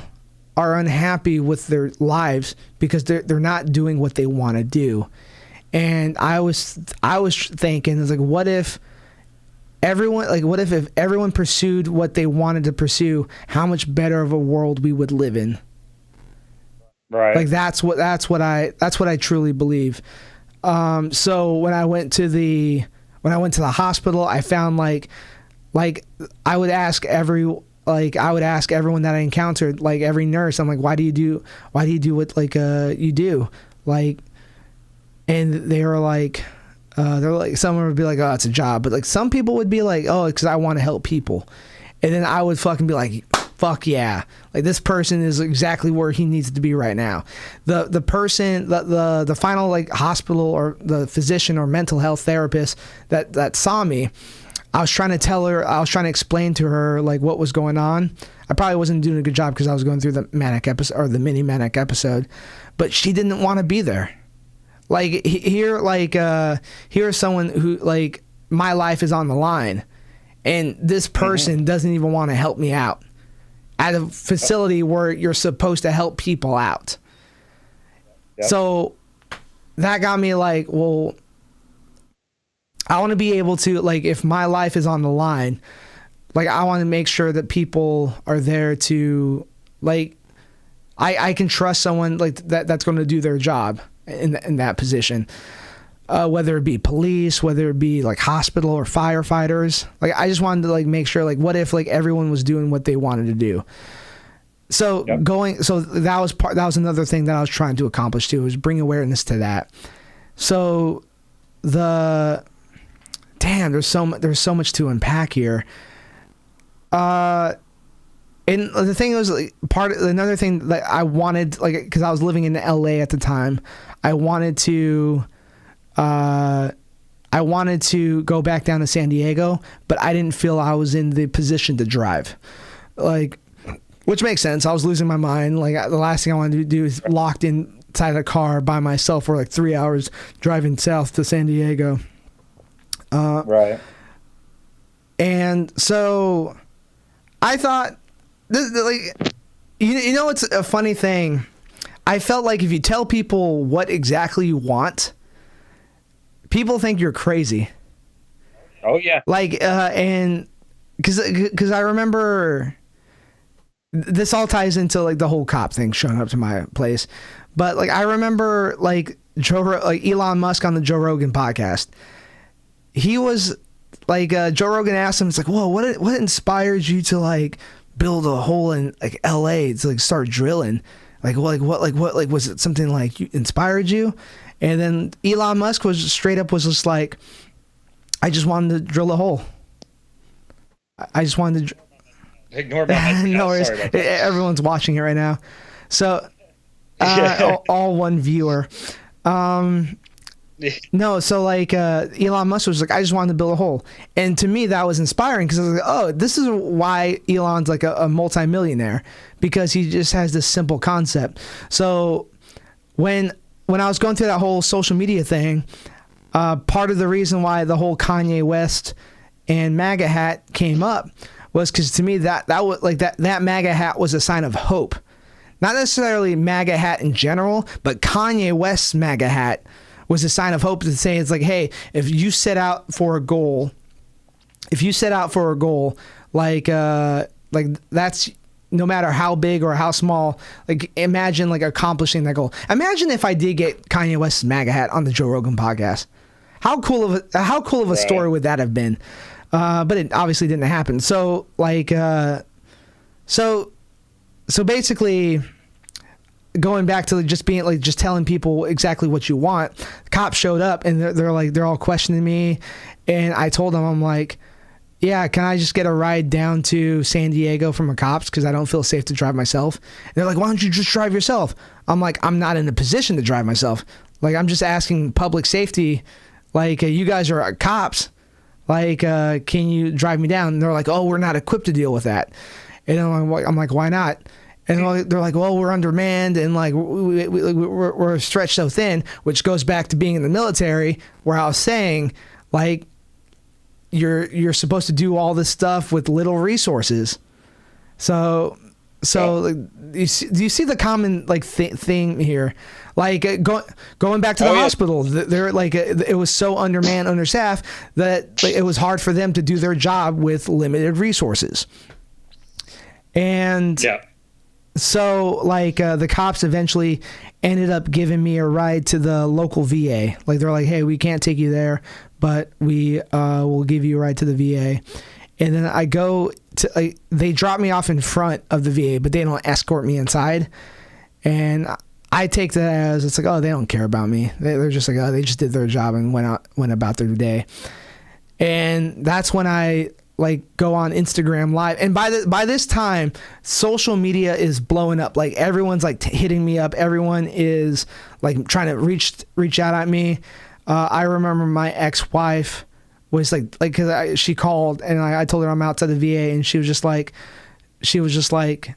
are unhappy with their lives because they're not doing what they want to do. And I was thinking, it's like, what if everyone, like what if everyone pursued what they wanted to pursue, how much better of a world we would live in. Right. Like that's what I truly believe. So when I went to the hospital, I found like I would ask everyone that I encountered, like every nurse, I'm like, why do you do what like you do, like, and they were like someone would be like, oh, it's a job, but like some people would be like, oh, because I want to help people. And then I would fucking be like, fuck yeah, like this person is exactly where he needs to be right now. The person, the final like hospital or the physician or mental health therapist that saw me, I was trying to explain to her like what was going on. I probably wasn't doing a good job because I was going through the manic episode or the mini manic episode, but she didn't want to be there. Like here's someone who like my life is on the line, and this person doesn't even want to help me out at a facility where you're supposed to help people out. Yep. So that got me like, well, I want to be able to, like, if my life is on the line, like, I want to make sure that people are there to, like, I can trust someone like that's going to do their job in that position, whether it be police, whether it be like hospital or firefighters. Like, I just wanted to like make sure, like, what if like everyone was doing what they wanted to do? So that was another thing that I was trying to accomplish too, was bring awareness to that. So there's so much to unpack here. And the thing was, like, another thing that I wanted, like, because I was living in LA at the time, I wanted to go back down to San Diego, but I didn't feel I was in the position to drive, like, which makes sense. I was losing my mind. Like, the last thing I wanted to do is locked inside a car by myself for like 3 hours driving south to San Diego. Right. And so I thought, like, you know, it's a funny thing. I felt like if you tell people what exactly you want, people think you're crazy. Oh yeah. Like, and because I remember, this all ties into like the whole cop thing showing up to my place, but like I remember like Elon Musk on the Joe Rogan podcast. He was like, Joe Rogan asked him, it's like, whoa, what inspires you to like build a hole in like LA to like start drilling? Like what was it something like inspired you? And then Elon Musk was just like, I just wanted to drill a hole. I just wanted to. Ignore my No worries. Sorry about that. Everyone's watching it right now. So, all one viewer. No, so like Elon Musk was like, I just wanted to build a hole. And to me, that was inspiring because I was like, oh, this is why Elon's like a multimillionaire, because he just has this simple concept. So when I was going through that whole social media thing, part of the reason why the whole Kanye West and MAGA hat came up was because to me that was like that MAGA hat was a sign of hope. Not necessarily MAGA hat in general, but Kanye West's MAGA hat was a sign of hope to say, it's like, hey, if you set out for a goal, like that's no matter how big or how small, like imagine like accomplishing that goal. Imagine if I did get Kanye West's MAGA hat on the Joe Rogan podcast. How cool of a story would that have been? But it obviously didn't happen. So like, so basically, going back to just being like just telling people exactly what you want, cops showed up and they're all questioning me, and I told them, I'm like, yeah, can I just get a ride down to San Diego from the cops because I don't feel safe to drive myself? And they're like, why don't you just drive yourself? I'm like, I'm not in a position to drive myself. Like, I'm just asking public safety. Like, you guys are cops. Like, can you drive me down? And they're like, oh, we're not equipped to deal with that. And I'm like, why not? And they're like, well, we're undermanned and like we're stretched so thin, which goes back to being in the military, where I was saying like you're supposed to do all this stuff with little resources. So like, do you see the common like thing here? Like going back to the hospital, they're like it was so undermanned, understaffed that like, it was hard for them to do their job with limited resources. And so like the cops eventually ended up giving me a ride to the local VA. Like they're like, hey, we can't take you there, but we will give you a ride to the VA. And then I go to they drop me off in front of the VA, but they don't escort me inside. And I take that as it's like, oh, they don't care about me. They're just like, oh, they just did their job and went about their day. And that's when I like go on Instagram Live, and by this time social media is blowing up. Like everyone's like hitting me up, everyone is like trying to reach out at me. I remember my ex-wife was like because she called and I told her I'm outside the VA, and she was just like she's like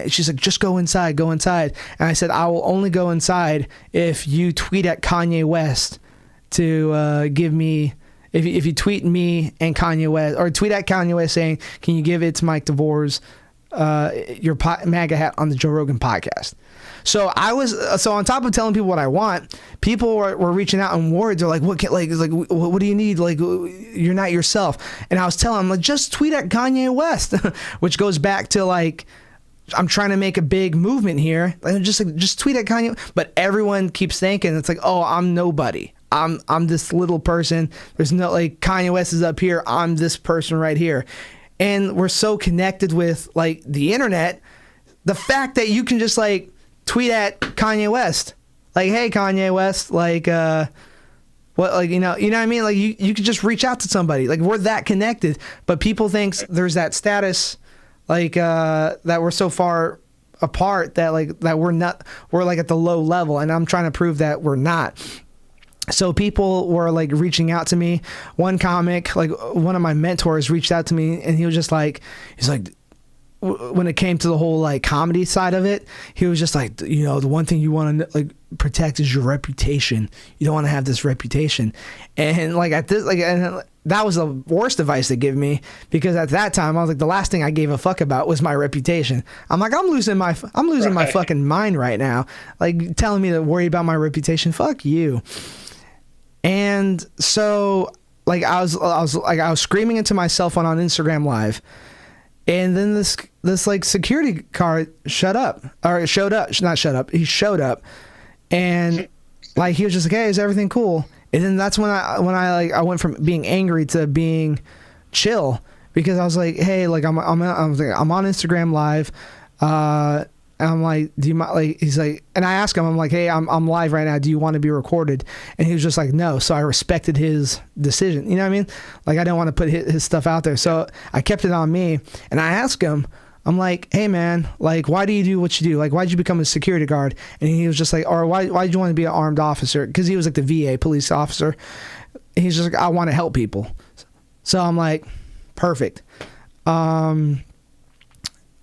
just go inside, and I said I will only go inside if you tweet at Kanye West to give me. If you tweet me and Kanye West, or tweet at Kanye West saying, can you give It's Mike DeVore's your MAGA hat on the Joe Rogan podcast? So on top of telling people what I want, people were reaching out in words. They're like, what do you need? Like, you're not yourself. And I was telling them, like, just tweet at Kanye West, which goes back to like, I'm trying to make a big movement here. Like, just tweet at Kanye. But everyone keeps thinking it's like, oh, I'm nobody. I'm this little person. There's no like Kanye West is up here. I'm this person right here. And we're so connected with like the internet. The fact that you can just like tweet at Kanye West, like, hey Kanye West, like what, like you know what I mean? Like you could just reach out to somebody. Like we're that connected. But people think there's that status like that we're so far apart that like that we're like at the low level, and I'm trying to prove that we're not. So people were like reaching out to me. One comic, like one of my mentors, reached out to me, and he was just like, when it came to the whole like comedy side of it, he was just like, you know, the one thing you want to like protect is your reputation. You don't want to have this reputation. And like at this, like, and that was the worst advice they gave me, because at that time I was like, the last thing I gave a fuck about was my reputation. I'm like, I'm losing my fucking mind right now. Like telling me to worry about my reputation. Fuck you. And so like I was screaming into my cell phone on Instagram Live, and then this like security guard he showed up, and like he was just like, hey, is everything cool? And then that's when I went from being angry to being chill, because I was like, hey, like I'm on Instagram Live, And I'm like, do you mind? Like, he's like, and I ask him, I'm like, hey, I'm live right now. Do you want to be recorded? And he was just like, no. So I respected his decision. You know what I mean? Like, I didn't want to put his stuff out there. So I kept it on me. And I asked him, I'm like, hey man, like, why do you do what you do? Like, why'd you become a security guard? And he was just like, or why'd you want to be an armed officer? Because he was like the VA police officer. He's just like, I want to help people. So I'm like, perfect.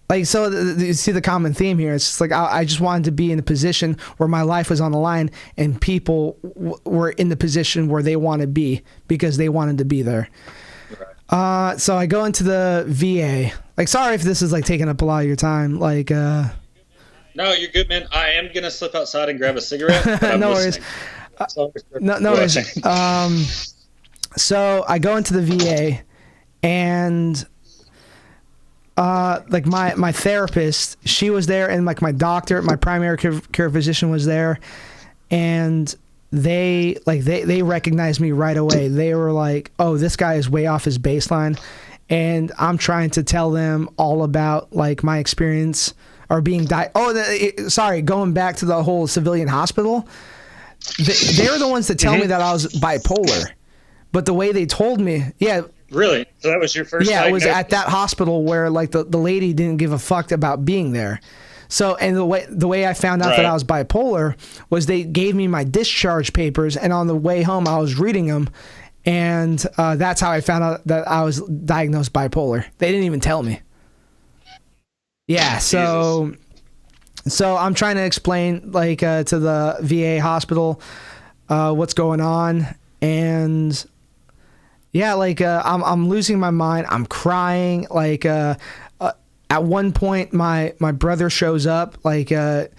Like, so you see the common theme here. It's just like, I just wanted to be in a position where my life was on the line and people were in the position where they want to be because they wanted to be there. Right. So I go into the VA. Like, sorry if this is like taking up a lot of your time. Like, no, you're good, man. I am going to slip outside and grab a cigarette. But I'm no listening. worries. No worries. So I go into the VA and like my therapist, she was there, and like my doctor, my primary care physician was there, and they recognized me right away. They were like, oh, this guy is way off his baseline. And I'm trying to tell them all about like my experience or being going back to the whole civilian hospital. They're the ones that tell me that I was bipolar, but the way they told me, really? So that was your first? Yeah, it was at that hospital where like the lady didn't give a fuck about being there. So, and the way I found out that I was bipolar was they gave me my discharge papers, and on the way home I was reading them, and that's how I found out that I was diagnosed bipolar. They didn't even tell me. Yeah, so I'm trying to explain like to the VA hospital what's going on, and yeah, like I'm losing my mind. I'm crying. Like at one point, my brother shows up. Like, and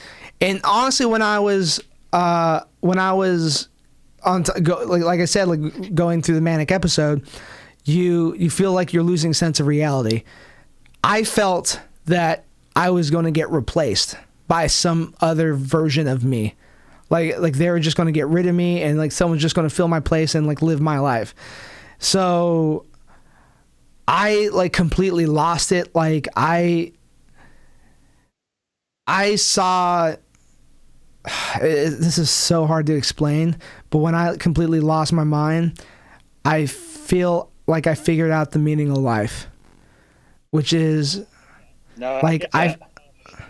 honestly, when I was like I said, like going through the manic episode, you feel like you're losing sense of reality. I felt that I was going to get replaced by some other version of me. Like they were just going to get rid of me, and like someone's just going to fill my place and like live my life. So I like completely lost it. Like I saw, this is so hard to explain, but when I completely lost my mind, I feel like I figured out the meaning of life, which is like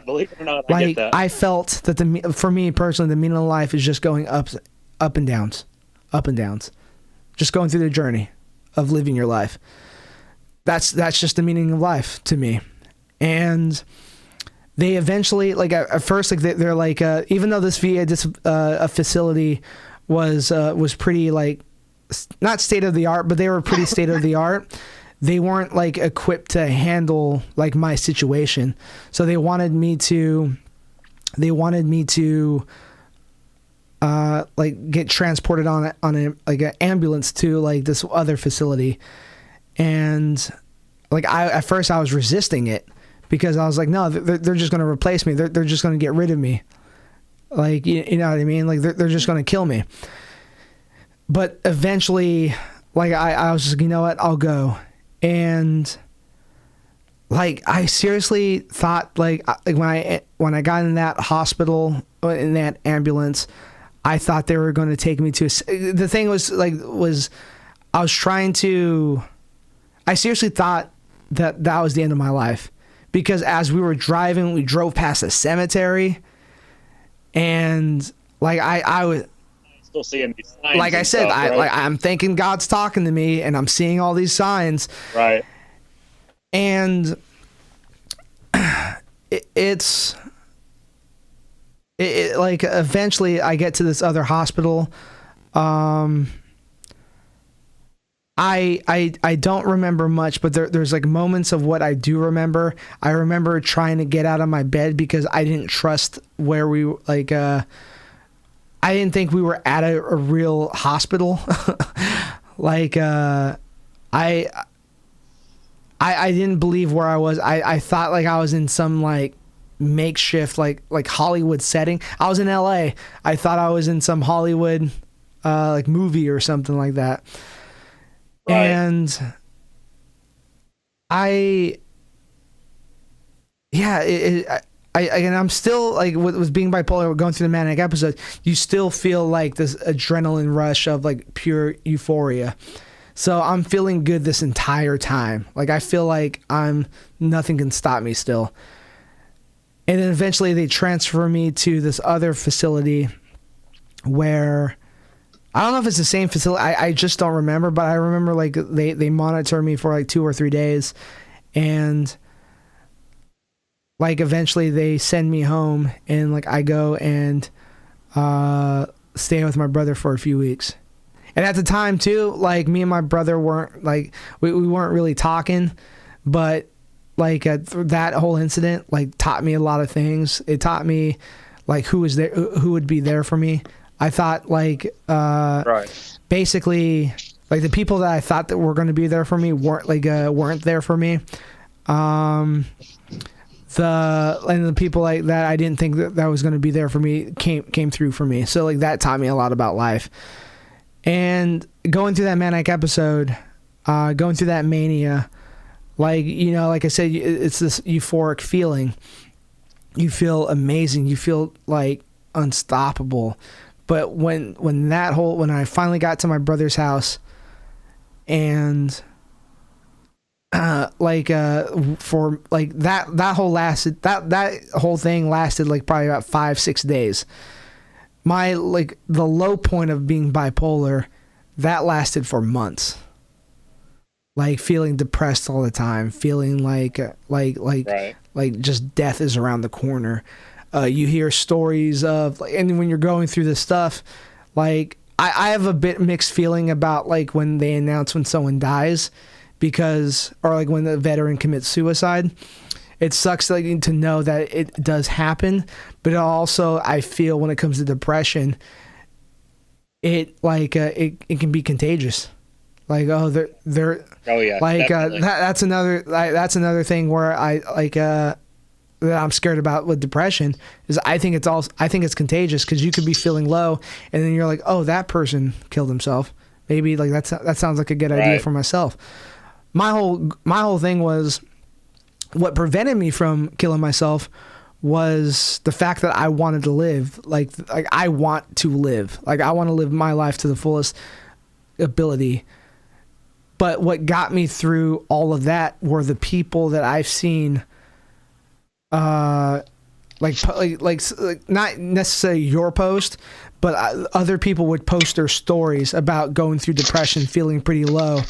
believe it or not, I get that. I felt that for me personally, the meaning of life is just going up and downs, just going through the journey of living your life. That's just the meaning of life to me. And they eventually, like at first, like they're like, even though this VA facility was pretty like not state of the art, but they were pretty state of the art. They weren't like equipped to handle like my situation, so they wanted me to like get transported on a like an ambulance to like this other facility. And like at first I was resisting it because I was like, no, they're just going to replace me. They're just going to get rid of me. Like, you know what I mean? Like they're just going to kill me. But eventually, like I was just, you know what, I'll go. And like I seriously thought like when I got in that hospital, in that ambulance, I thought they were going to take me to the thing was I was trying to, I seriously thought that was the end of my life, because as we were driving, we drove past a cemetery, and like I was still seeing these signs. Like I said, stuff, right? I'm thinking God's talking to me, and I'm seeing all these signs. Right. And it's like eventually I get to this other hospital. I don't remember much, but there's like moments of what I do remember. I remember trying to get out of my bed because I didn't trust where we like I didn't think we were at a real hospital. Like I didn't believe where I was. I thought like I was in some like makeshift like Hollywood setting. I was in LA. I thought I was in some Hollywood like movie or something like that. Right. And I and I'm still like with being bipolar, going through the manic episode, you still feel like this adrenaline rush of like pure euphoria. So I'm feeling good this entire time. Like I feel like nothing can stop me still. And then eventually they transfer me to this other facility where I don't know if it's the same facility. I just don't remember, but I remember like they monitor me for like 2 or 3 days, and like eventually they send me home, and like I go and stay with my brother for a few weeks. And at the time too, like me and my brother weren't like we weren't really talking, but like that whole incident like taught me a lot of things. It taught me like who would be there for me. I thought like basically like the people that I thought that were going to be there for me weren't there for me. The people like that I didn't think that was going to be there for me came through for me. So like that taught me a lot about life. And going through that manic episode, going through that mania, like, you know, like I said, it's this euphoric feeling. You feel amazing. You feel like unstoppable. But when I finally got to my brother's house, and for like that whole thing lasted like probably about 5-6 days. My like the low point of being bipolar, that lasted for months. Like feeling depressed all the time, feeling like just death is around the corner. You hear stories of, and when you're going through this stuff, like I have a bit mixed feeling about like when they announce when someone dies, or like when the veteran commits suicide. It sucks like to know that it does happen, but also I feel when it comes to depression, it can be contagious. Like they're oh yeah, like that's another thing where I like that I'm scared about with depression is I think it's contagious, because you could be feeling low and then you're like, oh, that person killed himself. Maybe like that sounds like a good idea for myself. My whole thing was, what prevented me from killing myself was the fact that I wanted to live. Like I want to live. Like I want to live my life to the fullest ability. But what got me through all of that were the people that I've seen, like not necessarily your post, but other people would post their stories about going through depression, feeling pretty low.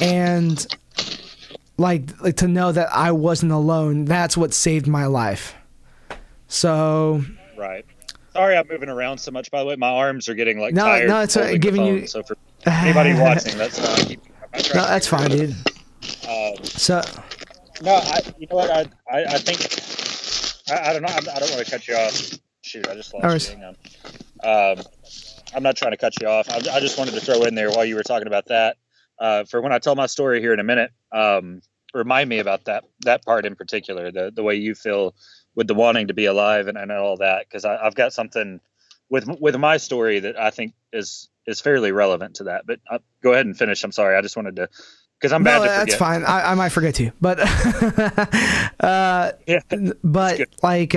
And like to know that I wasn't alone, that's what saved my life. So right. Sorry, I'm moving around so much. By the way, my arms are getting like tired. No, it's giving you. So for anybody watching, that's no, that's fine, dude. So no, you know what? I think I don't know. I don't want to cut you off. Shoot, I just lost you. Hang on. I'm not trying to cut you off. I just wanted to throw in there while you were talking about that. For when I tell my story here in a minute, remind me about that part in particular, the way you feel with the wanting to be alive and all that, because I've got something with my story that I think is fairly relevant to that. But go ahead and finish. I'm sorry, I just wanted to, because I'm bad to forget. That's fine. I might forget too, but yeah. But like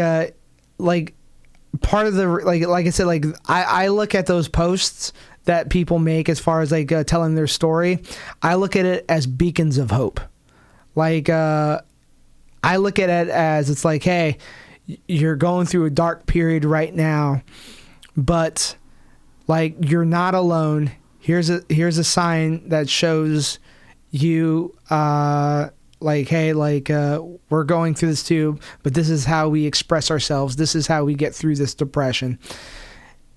part of the like I said, like I look at those posts that people make as far as like telling their story. I look at it as beacons of hope. Like I look at it as, it's like, hey, you're going through a dark period right now, but like you're not alone. Here's a sign that shows you like, hey, like we're going through this too, but this is how we express ourselves. This is how we get through this depression.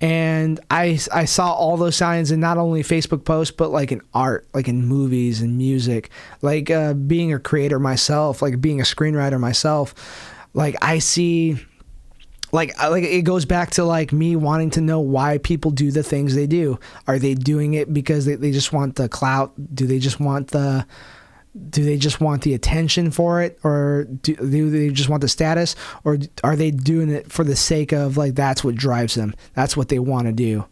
And I saw all those signs in not only Facebook posts, but like in art, like in movies and music, like being a creator myself, like being a screenwriter myself. Like I see, like it goes back to like me wanting to know why people do the things they do. Are they doing it because they just want the clout? Do they just want the attention for it, or do they just want the status, or are they doing it for the sake of like that's what drives them, that's what they want to do,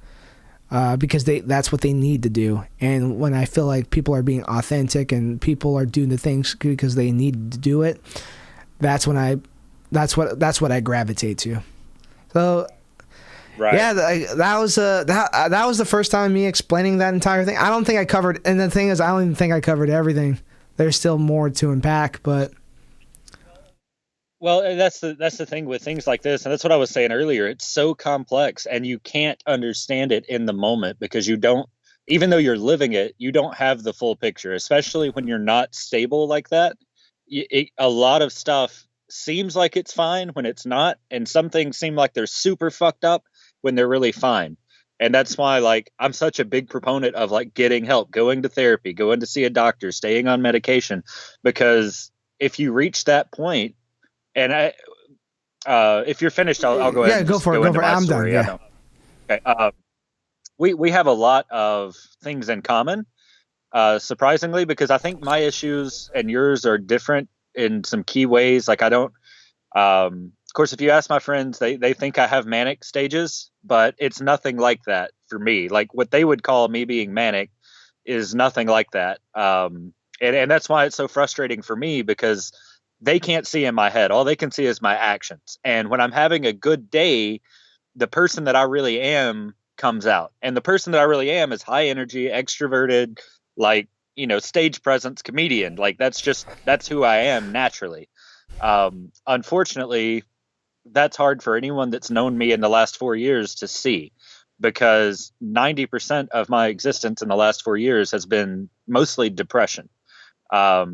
because that's what they need to do. And when I feel like people are being authentic and people are doing the things because they need to do it, that's when that's what I gravitate to. So Right. yeah, that was the first time me explaining that entire thing. I don't think I covered, and the thing is, I don't even think I covered everything. There's still more to unpack, but Well, and that's the thing with things like this, and that's what I was saying earlier. It's so complex, and you can't understand it in the moment because you don't. Even though you're living it, you don't have the full picture, especially when you're not stable like that. A lot of stuff seems like it's fine when it's not, and some things seem like they're super fucked up when they're really fine. And that's why, like, I'm such a big proponent of like getting help, going to therapy, going to see a doctor, staying on medication, because if you reach that point, and if you're finished, I'll go ahead. Yeah, and go just for it. go Go into for it. my I'm done. story. Yeah. I know. Okay. We have a lot of things in common, surprisingly, because I think my issues and yours are different in some key ways. Like I don't. Of course, if you ask my friends, they think I have manic stages, but it's nothing like that for me. Like what they would call me being manic is nothing like that. And that's why it's so frustrating for me because they can't see in my head. All they can see is my actions. And when I'm having a good day, the person that I really am comes out. And the person that I really am is high energy, extroverted, like, stage presence comedian. Like that's who I am naturally. Unfortunately, that's hard for anyone that's known me in the last 4 years to see because 90% of my existence in the last 4 years has been mostly depression. I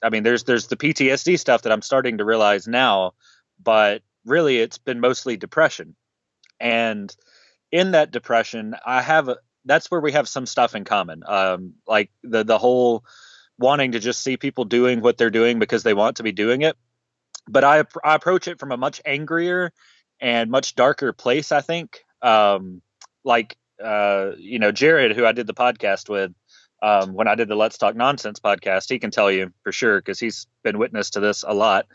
mean, there's the PTSD stuff that I'm starting to realize now, but really it's been mostly depression. And in that depression, that's where we have some stuff in common. Like the whole wanting to just see people doing what they're doing because they want to be doing it. But I approach it from a much angrier and much darker place, I think. Jared, who I did the podcast with, when I did the Let's Talk Nonsense podcast, he can tell you for sure because he's been witness to this a lot.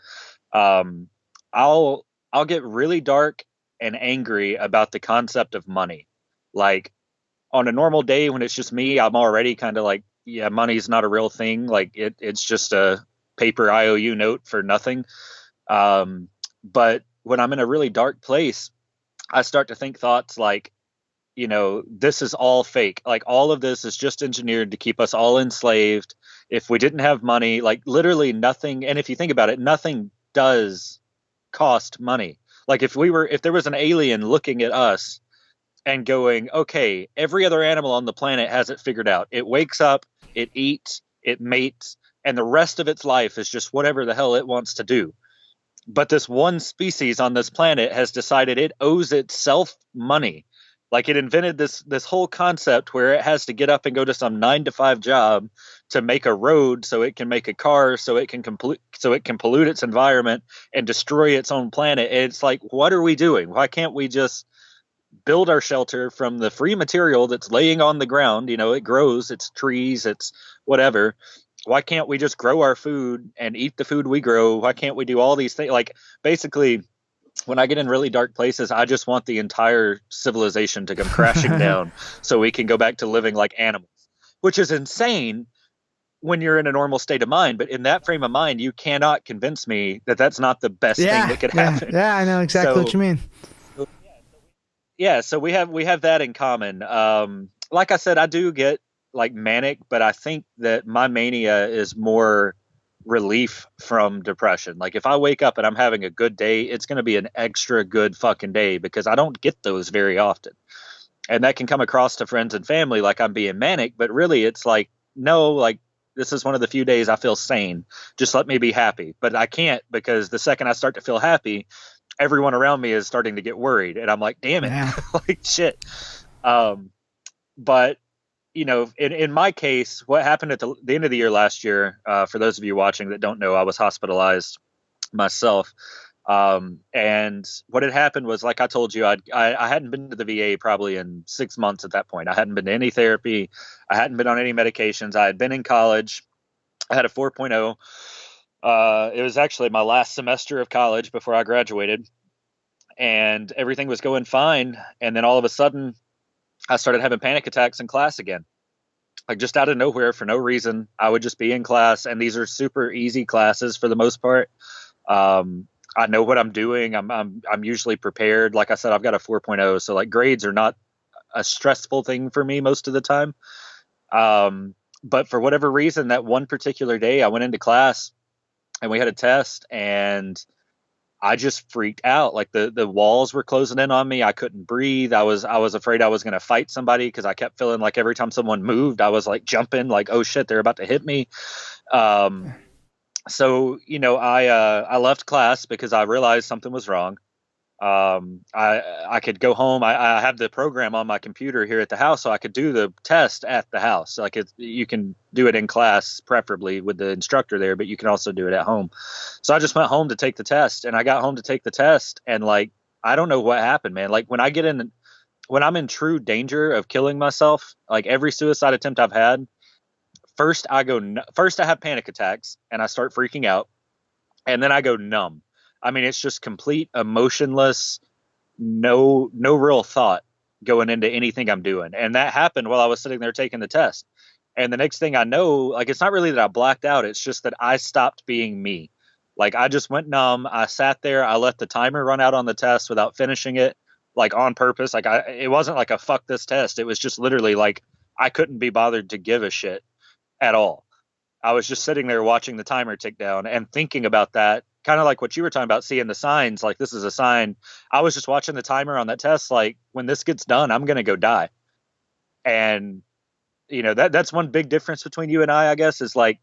Um, I'll get really dark and angry about the concept of money. Like on a normal day when it's just me, I'm already kind of like, yeah, money's not a real thing. Like it's just a paper IOU note for nothing. But when I'm in a really dark place, I start to think thoughts like, this is all fake. Like all of this is just engineered to keep us all enslaved. If we didn't have money, like literally nothing. And if you think about it, nothing does cost money. Like if there was an alien looking at us and going, okay, every other animal on the planet has it figured out. It wakes up, it eats, it mates, and the rest of its life is just whatever the hell it wants to do. But this one species on this planet has decided it owes itself money. Like it invented this whole concept where it has to get up and go to some 9 to 5 job to make a road so it can make a car so it can pollute its environment and destroy its own planet. And it's like, what are we doing? Why can't we just build our shelter from the free material that's laying on the ground? It grows, it's trees, it's whatever. Why can't we just grow our food and eat the food we grow? Why can't we do all these things? Like basically, when I get in really dark places, I just want the entire civilization to come crashing down so we can go back to living like animals, which is insane when you're in a normal state of mind. But in that frame of mind, you cannot convince me that that's not the best thing that could happen. Yeah, I know exactly what you mean. Yeah, so we have that in common. Like I said, I do get like manic, but I think that my mania is more relief from depression. Like if I wake up and I'm having a good day, it's going to be an extra good fucking day because I don't get those very often. And that can come across to friends and family like I'm being manic, but really it's like, no, like this is one of the few days I feel sane. Just let me be happy. But I can't because the second I start to feel happy, everyone around me is starting to get worried. And I'm like, damn it, like shit. But in my case, what happened at the end of the year last year, for those of you watching that don't know, I was hospitalized myself. And what had happened was, like I told you, I hadn't been to the VA probably in 6 months at that point. I hadn't been to any therapy. I hadn't been on any medications. I had been in college. I had a 4.0. It was actually my last semester of college before I graduated, and everything was going fine. And then all of a sudden, I started having panic attacks in class again, like just out of nowhere for no reason. I would just be in class, and these are super easy classes for the most part. I know what I'm doing. I'm usually prepared. Like I said, I've got a 4.0, so like grades are not a stressful thing for me most of the time. But for whatever reason, that one particular day, I went into class and we had a test, and I just freaked out. Like the walls were closing in on me. I couldn't breathe. I was afraid I was going to fight somebody because I kept feeling like every time someone moved, I was like jumping, like, oh shit, they're about to hit me. Um, so I left class because I realized something was wrong. I could go home. I have the program on my computer here at the house, so I could do the test at the house. Like you can do it in class, preferably with the instructor there, but you can also do it at home. So I just went home to take the test, and I got home to take the test, and like I don't know what happened, man. Like when I'm in true danger of killing myself, like every suicide attempt I've had, first I have panic attacks and I start freaking out, and then I go numb. I mean, it's just complete emotionless, no real thought going into anything I'm doing. And that happened while I was sitting there taking the test. And the next thing I know, like, it's not really that I blacked out. It's just that I stopped being me. Like, I just went numb. I sat there. I let the timer run out on the test without finishing it, like on purpose. Like, it wasn't like a fuck this test. It was just literally like I couldn't be bothered to give a shit at all. I was just sitting there watching the timer tick down and thinking about that, kind of like what you were talking about, seeing the signs, like this is a sign. I was just watching the timer on that test, like when this gets done, I'm going to go die. And that's one big difference between you and I guess, is like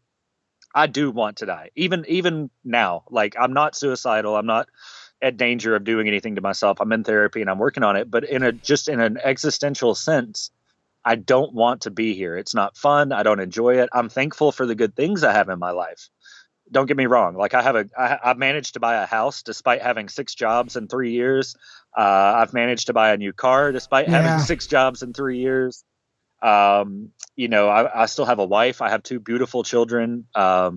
I do want to die. Even now, like I'm not suicidal. I'm not at danger of doing anything to myself. I'm in therapy and I'm working on it, but in an existential sense, I don't want to be here. It's not fun. I don't enjoy it. I'm thankful for the good things I have in my life. Don't get me wrong. Like I've managed to buy a house despite having 6 jobs in 3 years. I've managed to buy a new car despite having 6 jobs in 3 years. I still have a wife. I have 2 beautiful children. My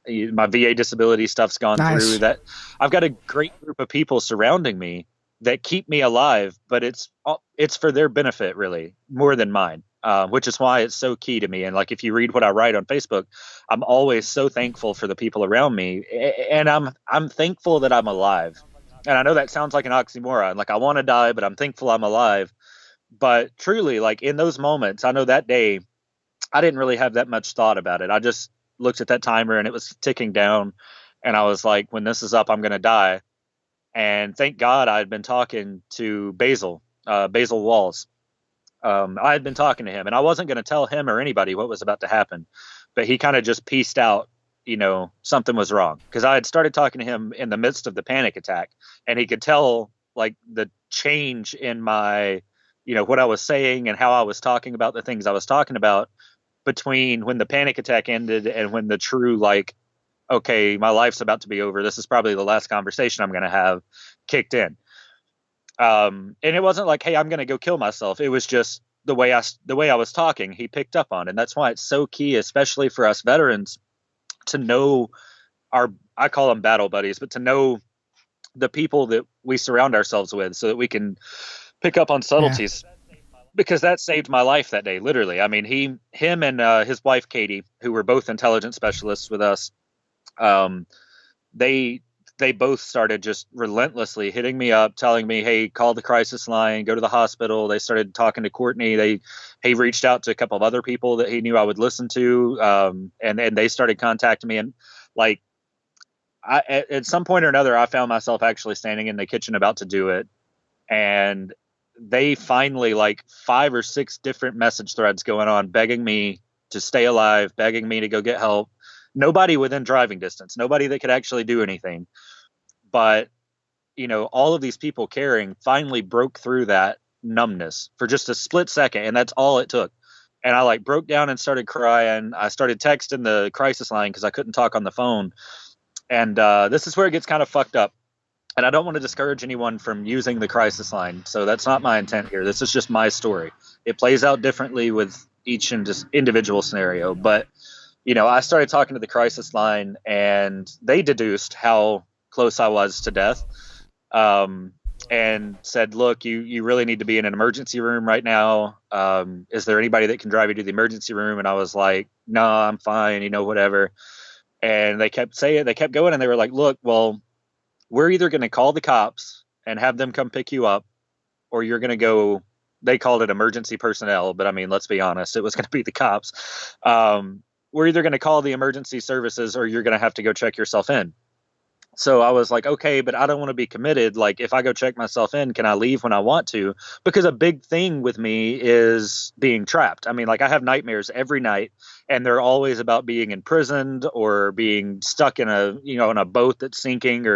VA disability stuff's gone through. That I've got a great group of people surrounding me that keep me alive, but it's for their benefit really more than mine, which is why it's so key to me. And like, if you read what I write on Facebook, I'm always so thankful for the people around me, and I'm thankful that I'm alive. And I know that sounds like an oxymoron. Like I want to die, but I'm thankful I'm alive. But truly, like in those moments, I know that day, I didn't really have that much thought about it. I just looked at that timer and it was ticking down, and I was like, when this is up, I'm going to die. And thank God I had been talking to Basil Walls. I had been talking to him, and I wasn't going to tell him or anybody what was about to happen, but he kind of just pieced out, something was wrong, because I had started talking to him in the midst of the panic attack, and he could tell like the change in my, what I was saying and how I was talking about the things I was talking about between when the panic attack ended and when the true, like, okay, my life's about to be over, this is probably the last conversation I'm going to have, kicked in. And it wasn't like, hey, I'm going to go kill myself. It was just the way I was talking, he picked up on. And that's why it's so key, especially for us veterans, to know I call them battle buddies, but to know the people that we surround ourselves with so that we can pick up on subtleties. Yeah. Because that saved my life that day, literally. I mean, him and his wife, Katie, who were both intelligence specialists with us, they both started just relentlessly hitting me up, telling me, hey, call the crisis line, go to the hospital. They started talking to Courtney. He reached out to a couple of other people that he knew I would listen to. And they started contacting me. And like, at some point or another, I found myself actually standing in the kitchen about to do it. And they finally, like 5 or 6 different message threads going on, begging me to stay alive, begging me to go get help. Nobody within driving distance, nobody that could actually do anything. But, all of these people caring finally broke through that numbness for just a split second. And that's all it took. And I like broke down and started crying. I started texting the crisis line because I couldn't talk on the phone. And this is where it gets kind of fucked up. And I don't want to discourage anyone from using the crisis line. So that's not my intent here. This is just my story. It plays out differently with each individual scenario. But, I started talking to the crisis line, and they deduced how close I was to death, and said, look, you really need to be in an emergency room right now. Is there anybody that can drive you to the emergency room? And I was like, no, I'm fine, whatever. And they kept going, and they were like, look, well, we're either going to call the cops and have them come pick you up, or you're going to go, they called it emergency personnel, but I mean, let's be honest, it was going to be the cops. We're either going to call the emergency services or you're going to have to go check yourself in. So I was like, okay, but I don't want to be committed. Like, if I go check myself in, can I leave when I want to? Because a big thing with me is being trapped. I mean, like, I have nightmares every night, and they're always about being imprisoned or being stuck in a boat that's sinking,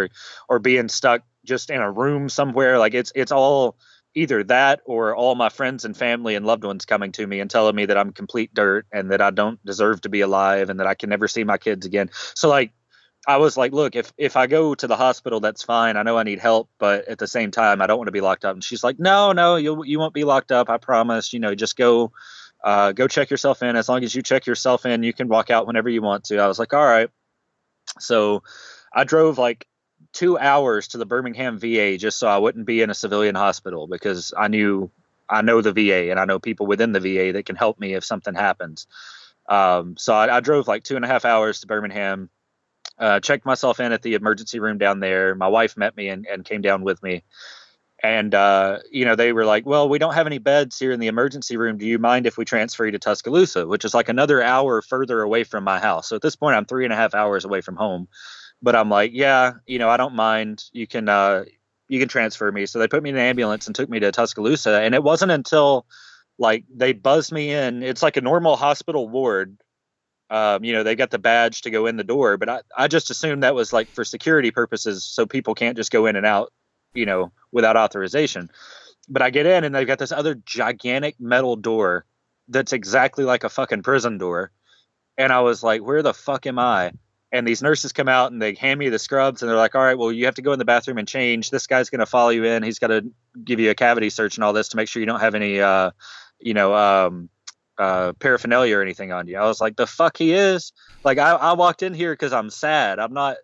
or being stuck just in a room somewhere. Like, it's all either that or all my friends and family and loved ones coming to me and telling me that I'm complete dirt and that I don't deserve to be alive and that I can never see my kids again. So, like, I was like, look, if I go to the hospital, that's fine. I know I need help, but at the same time, I don't want to be locked up. And she's like, no, you won't be locked up. I promise. Just go check yourself in. As long as you check yourself in, you can walk out whenever you want to. I was like, all right. So I drove like 2 hours to the Birmingham VA just so I wouldn't be in a civilian hospital, because I know the VA and I know people within the VA that can help me if something happens. So I drove like 2.5 hours to Birmingham. Checked myself in at the emergency room down there. My wife met me and came down with me. And, they were like, well, we don't have any beds here in the emergency room. Do you mind if we transfer you to Tuscaloosa, which is like another hour further away from my house? So at this point, I'm 3.5 hours away from home. But I'm like, yeah, I don't mind. You can transfer me. So they put me in an ambulance and took me to Tuscaloosa. And it wasn't until like they buzzed me in. It's like a normal hospital ward. They got the badge to go in the door, but I just assumed that was like for security purposes, so people can't just go in and out, without authorization. But I get in and they've got this other gigantic metal door that's exactly like a fucking prison door. And I was like, where the fuck am I? And these nurses come out and they hand me the scrubs and they're like, all right, well, you have to go in the bathroom and change. This guy's going to follow you in. He's got to give you a cavity search and all this to make sure you don't have any, paraphernalia or anything on you. I was like, the fuck he is? Like, I walked in here because I'm sad. I'm not,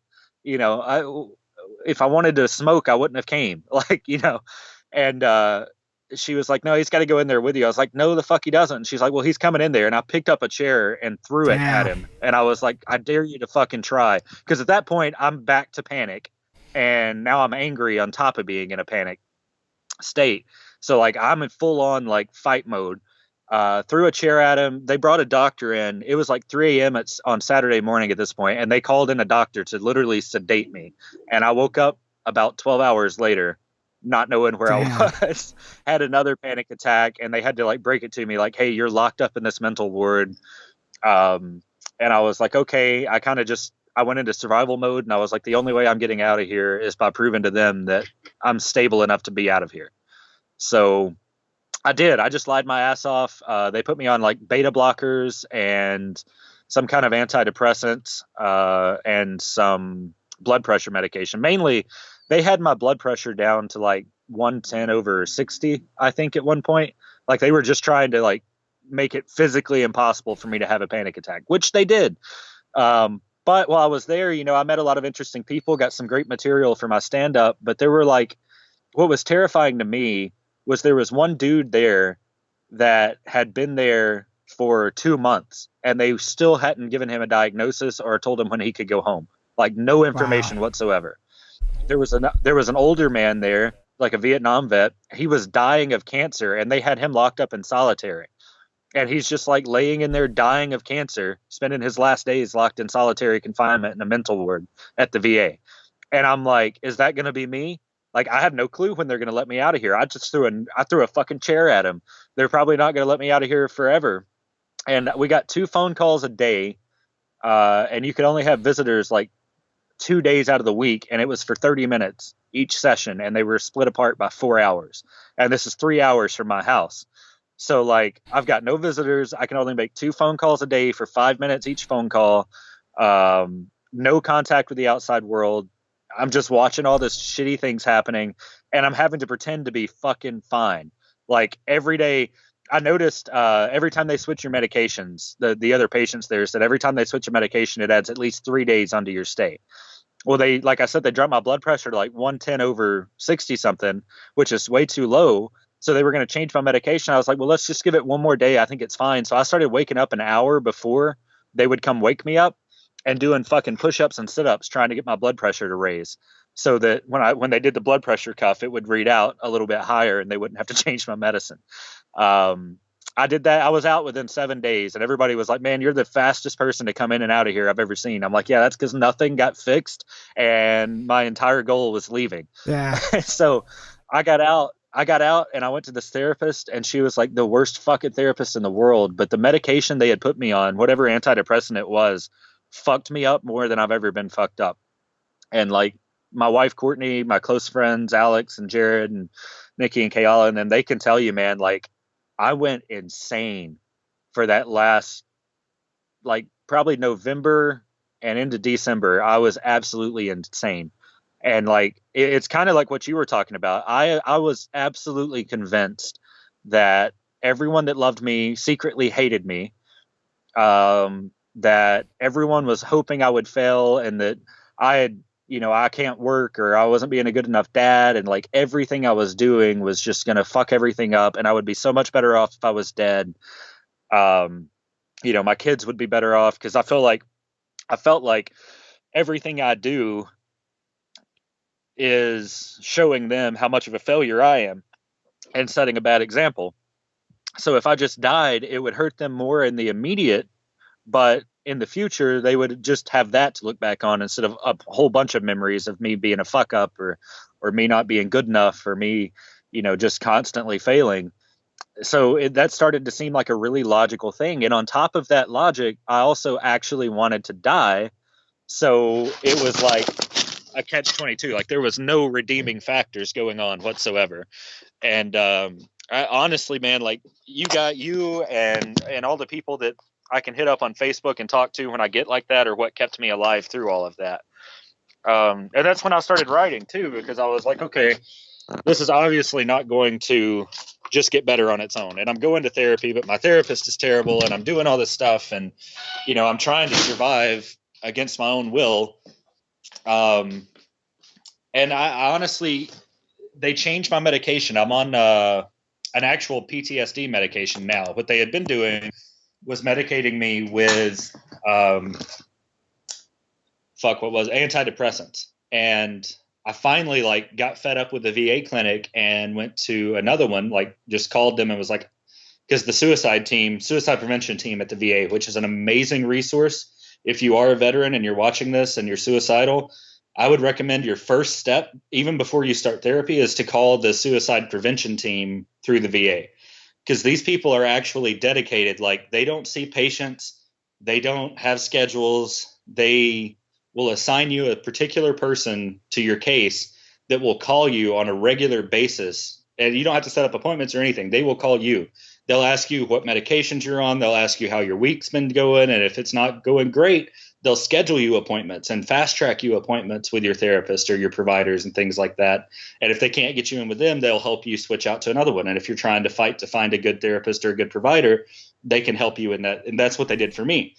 if I wanted to smoke, I wouldn't have came. Like, and she was like, no, he's got to go in there with you. I was like, no, the fuck he doesn't. And she's like, well, he's coming in there. And I picked up a chair and threw it at him. And I was like, I dare you to fucking try. Because at that point, I'm back to panic. And now I'm angry on top of being in a panic state. So, like, I'm in full on, like, fight mode. Threw a chair at him. They brought a doctor in. It was like 3 a.m. on Saturday morning at this point, and they called in a doctor to literally sedate me. And I woke up about 12 hours later, not knowing where I was. Had another panic attack, and they had to like break it to me, like, "Hey, you're locked up in this mental ward." And I was like, "Okay." I went into survival mode, and I was like, "The only way I'm getting out of here is by proving to them that I'm stable enough to be out of here." So I did. I just lied my ass off. They put me on like beta blockers and some kind of antidepressants and some blood pressure medication. Mainly, they had my blood pressure down to like 110/60, I think, at one point. Like, they were just trying to like make it physically impossible for me to have a panic attack, which they did. But while I was there, I met a lot of interesting people, got some great material for my stand-up. But there were like, what was terrifying to me was there was one dude there that had been there for 2 months and they still hadn't given him a diagnosis or told him when he could go home. Like, no information whatsoever. There was an older man there, like a Vietnam vet. He was dying of cancer and they had him locked up in solitary. And he's just like laying in there dying of cancer, spending his last days locked in solitary confinement in a mental ward at the VA. And I'm like, is that going to be me? Like, I have no clue when they're going to let me out of here. I threw a fucking chair at him. They're probably not going to let me out of here forever. And we got 2 phone calls a day. And you could only have visitors like 2 days out of the week. And it was for 30 minutes each session. And they were split apart by 4 hours. And this is 3 hours from my house. So like, I've got no visitors. I can only make 2 phone calls a day for 5 minutes each phone call. No contact with the outside world. I'm just watching all this shitty things happening and I'm having to pretend to be fucking fine. Like, every day I noticed, every time they switch your medications, the other patients there said every time they switch a medication, it adds at least 3 days onto your stay. Well, like I said, they dropped my blood pressure to like 110/60 something, which is way too low. So they were going to change my medication. I was like, well, let's just give it 1 more day. I think it's fine. So I started waking up an hour before they would come wake me up and doing fucking push-ups and sit-ups trying to get my blood pressure to raise. so that when they did the blood pressure cuff, it would read out a little bit higher and they wouldn't have to change my medicine. I did that. I was out within 7 days, and everybody was like, "Man, you're the fastest person to come in and out of here I've ever seen." I'm like, "Yeah, that's because nothing got fixed, and my entire goal was leaving." Yeah. So I got out. And I went to this therapist, and she was like the worst fucking therapist in the world. But the medication they had put me on, whatever antidepressant it was, fucked me up more than I've ever been fucked up. And like my wife, Courtney, my close friends, Alex and Jared and Nikki and Kayala, and then they can tell you, man, like I went insane for that last, like probably November and into December. I was absolutely insane. And like, it's kind of like what you were talking about. I was absolutely convinced that everyone that loved me secretly hated me. That everyone was hoping I would fail, and that I had, I can't work, or I wasn't being a good enough dad. And like everything I was doing was just going to fuck everything up. And I would be so much better off if I was dead. My kids would be better off, because I felt like everything I do is showing them how much of a failure I am and setting a bad example. So if I just died, it would hurt them more in the immediate, but in the future, they would just have that to look back on instead of a whole bunch of memories of me being a fuck up, or me not being good enough, or me, just constantly failing. So that started to seem like a really logical thing. And on top of that logic, I also actually wanted to die. So it was like a catch-22. Like there was no redeeming factors going on whatsoever. And I honestly, man, like you and all the people that I can hit up on Facebook and talk to when I get like that, or what kept me alive through all of that. And that's when I started writing too, because I was like, okay, this is obviously not going to just get better on its own. And I'm going to therapy, but my therapist is terrible, and I'm doing all this stuff, and I'm trying to survive against my own will. And I honestly, they changed my medication. I'm on an actual PTSD medication now. What they had been doing was medicating me with antidepressants. And I finally like got fed up with the VA clinic and went to another one, like just called them and was like, because the suicide prevention team at the VA, which is an amazing resource. If you are a veteran and you're watching this and you're suicidal, I would recommend your first step, even before you start therapy, is to call the suicide prevention team through the VA. Because these people are actually dedicated. Like they don't see patients. They don't have schedules. They will assign you a particular person to your case that will call you on a regular basis. And you don't have to set up appointments or anything. They will call you. They'll ask you what medications you're on. They'll ask you how your week's been going. And if it's not going great, they'll schedule you appointments and fast track you appointments with your therapist or your providers and things like that. And if they can't get you in with them, they'll help you switch out to another one. And if you're trying to fight to find a good therapist or a good provider, they can help you in that. And that's what they did for me.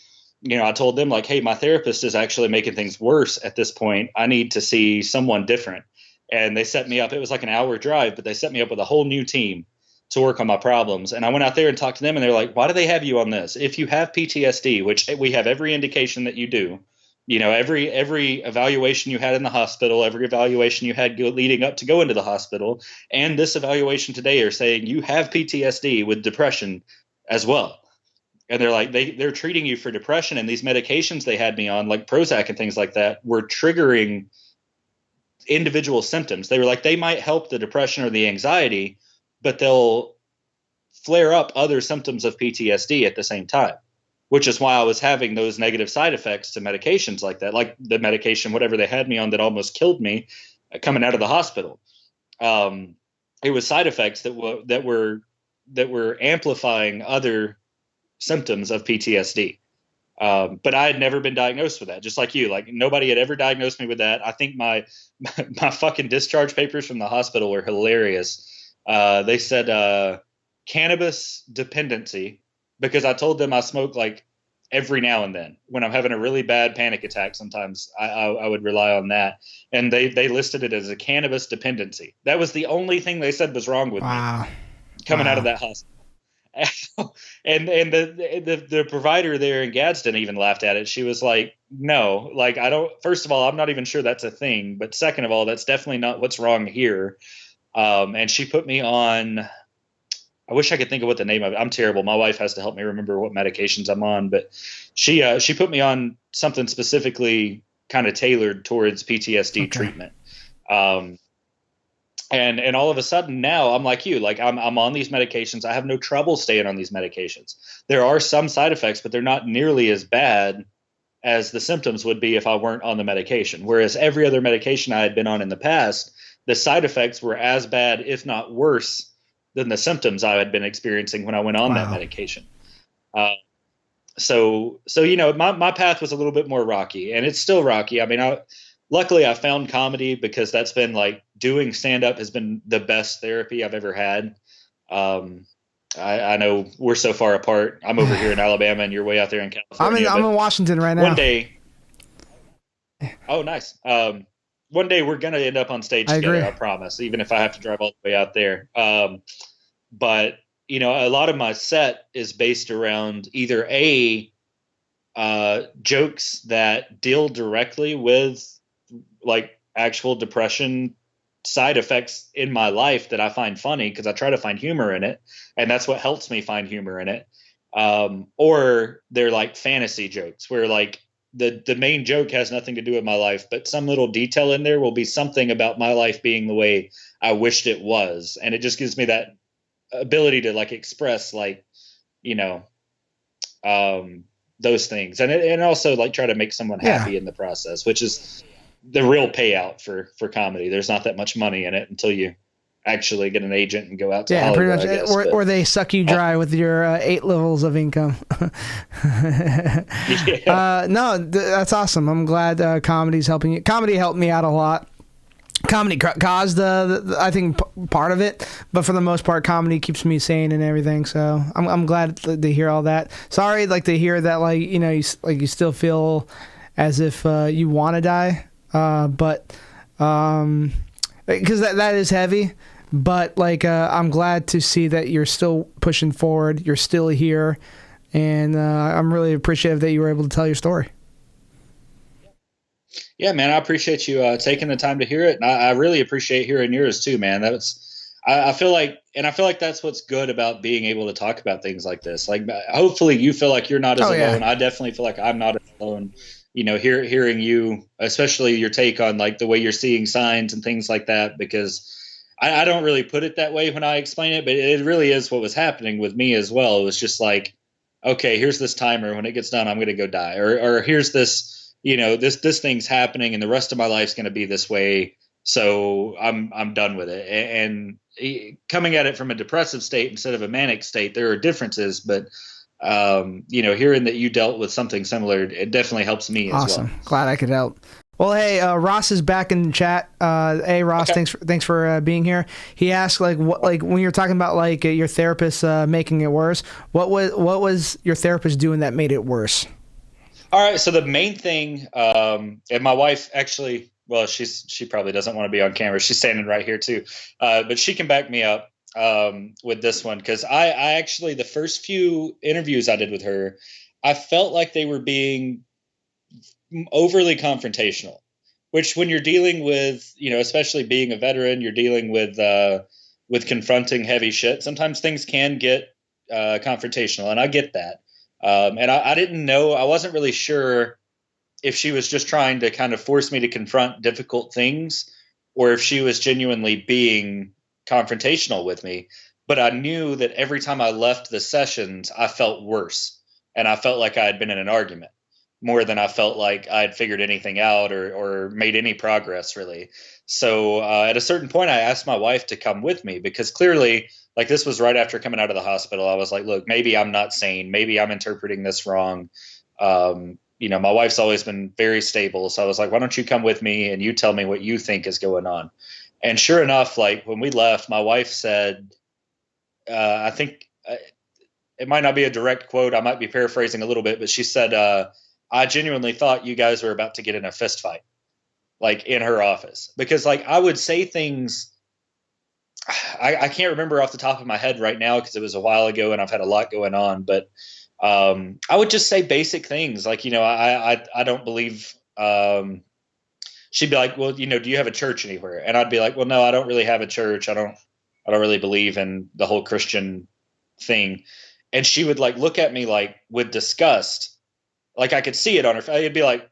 I told them like, hey, my therapist is actually making things worse at this point. I need to see someone different. And they set me up. It was like an hour drive, but they set me up with a whole new team to work on my problems. And I went out there and talked to them, and they're like, why do they have you on this? If you have PTSD, which we have every indication that you do, every evaluation you had in the hospital, every evaluation you had leading up to go into the hospital, and this evaluation today are saying you have PTSD with depression as well. And they're like, they're treating you for depression, and these medications they had me on, like Prozac and things like that, were triggering individual symptoms. They were like, they might help the depression or the anxiety, but they'll flare up other symptoms of PTSD at the same time, which is why I was having those negative side effects to medications like that, like the medication, whatever they had me on that almost killed me coming out of the hospital. It was side effects that were amplifying other symptoms of PTSD. But I had never been diagnosed with that, just like you. Like nobody had ever diagnosed me with that. I think my fucking discharge papers from the hospital were hilarious. They said cannabis dependency, because I told them I smoke like every now and then when I'm having a really bad panic attack. Sometimes I would rely on that, and they listed it as a cannabis dependency. That was the only thing they said was wrong with me coming out of that hospital. And the provider there in Gadsden even laughed at it. She was like, no, like, I don't, first of all, I'm not even sure that's a thing, but second of all, that's definitely not what's wrong here. And she put me on, I wish I could think of what the name of it. I'm terrible. My wife has to help me remember what medications I'm on, but she put me on something specifically kind of tailored towards PTSD treatment. And all of a sudden now I'm like you, like I'm on these medications. I have no trouble staying on these medications. There are some side effects, but they're not nearly as bad as the symptoms would be if I weren't on the medication. Whereas every other medication I had been on in the past, the side effects were as bad, if not worse, than the symptoms I had been experiencing when I went on that medication. So my path was a little bit more rocky, and it's still rocky. I mean, luckily I found comedy, because that's been like, doing stand up has been the best therapy I've ever had. I know we're so far apart. I'm over here in Alabama and you're way out there in California. I'm in Washington right now. One day. Oh, nice. One day we're going to end up on stage together. I promise, even if I have to drive all the way out there. But a lot of my set is based around either jokes that deal directly with like actual depression side effects in my life that I find funny, because I try to find humor in it, and that's what helps me find humor in it. Or they're like fantasy jokes where like the main joke has nothing to do with my life, but some little detail in there will be something about my life being the way I wished it was, and it just gives me that ability to like express like those things, and also like try to make someone happy in the process, which is the real payout for comedy. There's not that much money in it until you actually get an agent and go out to Hollywood, pretty much, I guess. or they suck you dry with your 8 levels of income. No, that's awesome. I'm glad comedy's helping you. Comedy helped me out a lot. Comedy caused I think part of it, but for the most part, comedy keeps me sane and everything. So I'm glad to hear all that. Sorry, like to hear that, like you still feel as if you want to die. But because that is heavy, but like I'm glad to see that you're still pushing forward, you're still here, and I'm really appreciative that you were able to tell your story. Yeah, man, I appreciate you taking the time to hear it, and I really appreciate hearing yours too, man. I feel like that's what's good about being able to talk about things like this. Like, hopefully you feel like you're not as alone. Yeah. I definitely feel like I'm not as alone. Hearing you, especially your take on like the way you're seeing signs and things like that, because I don't really put it that way when I explain it, but it really is what was happening with me as well. It was just like, okay, here's this timer. When it gets done, I'm going to go die. Or here's this, this thing's happening and the rest of my life's going to be this way. So I'm done with it. And coming at it from a depressive state instead of a manic state, there are differences, but hearing that you dealt with something similar, it definitely helps me as well. Awesome. Glad I could help. Well, hey, Ross is back in the chat. Hey, Ross, okay. Thanks for being here. He asked, like, what, like when you're talking about like your therapist making it worse, what was your therapist doing that made it worse? All right, so the main thing, and my wife actually, well, she probably doesn't want to be on camera. She's standing right here too, but she can back me up with this one, because I actually, the first few interviews I did with her, I felt like they were being overly confrontational, which when you're dealing with, especially being a veteran, you're dealing with confronting heavy shit. Sometimes things can get confrontational, and I get that. And I didn't know, I wasn't really sure if she was just trying to kind of force me to confront difficult things, or if she was genuinely being confrontational with me. But I knew that every time I left the sessions, I felt worse, and I felt like I had been in an argument more than I felt like I had figured anything out or made any progress, really. So at a certain point, I asked my wife to come with me, because clearly, like, this was right after coming out of the hospital. I was like, look, maybe I'm not sane. Maybe I'm interpreting this wrong. My wife's always been very stable. So I was like, why don't you come with me and you tell me what you think is going on? And sure enough, like when we left, my wife said, I think it might not be a direct quote, I might be paraphrasing a little bit, but she said, I genuinely thought you guys were about to get in a fist fight, like in her office, because like I would say things I can't remember off the top of my head right now because it was a while ago and I've had a lot going on. But I would just say basic things like, I don't believe. She'd be like, well, do you have a church anywhere? And I'd be like, well, no, I don't really have a church. I don't really believe in the whole Christian thing. And she would like look at me like with disgust. Like I could see it on her face. It'd be like,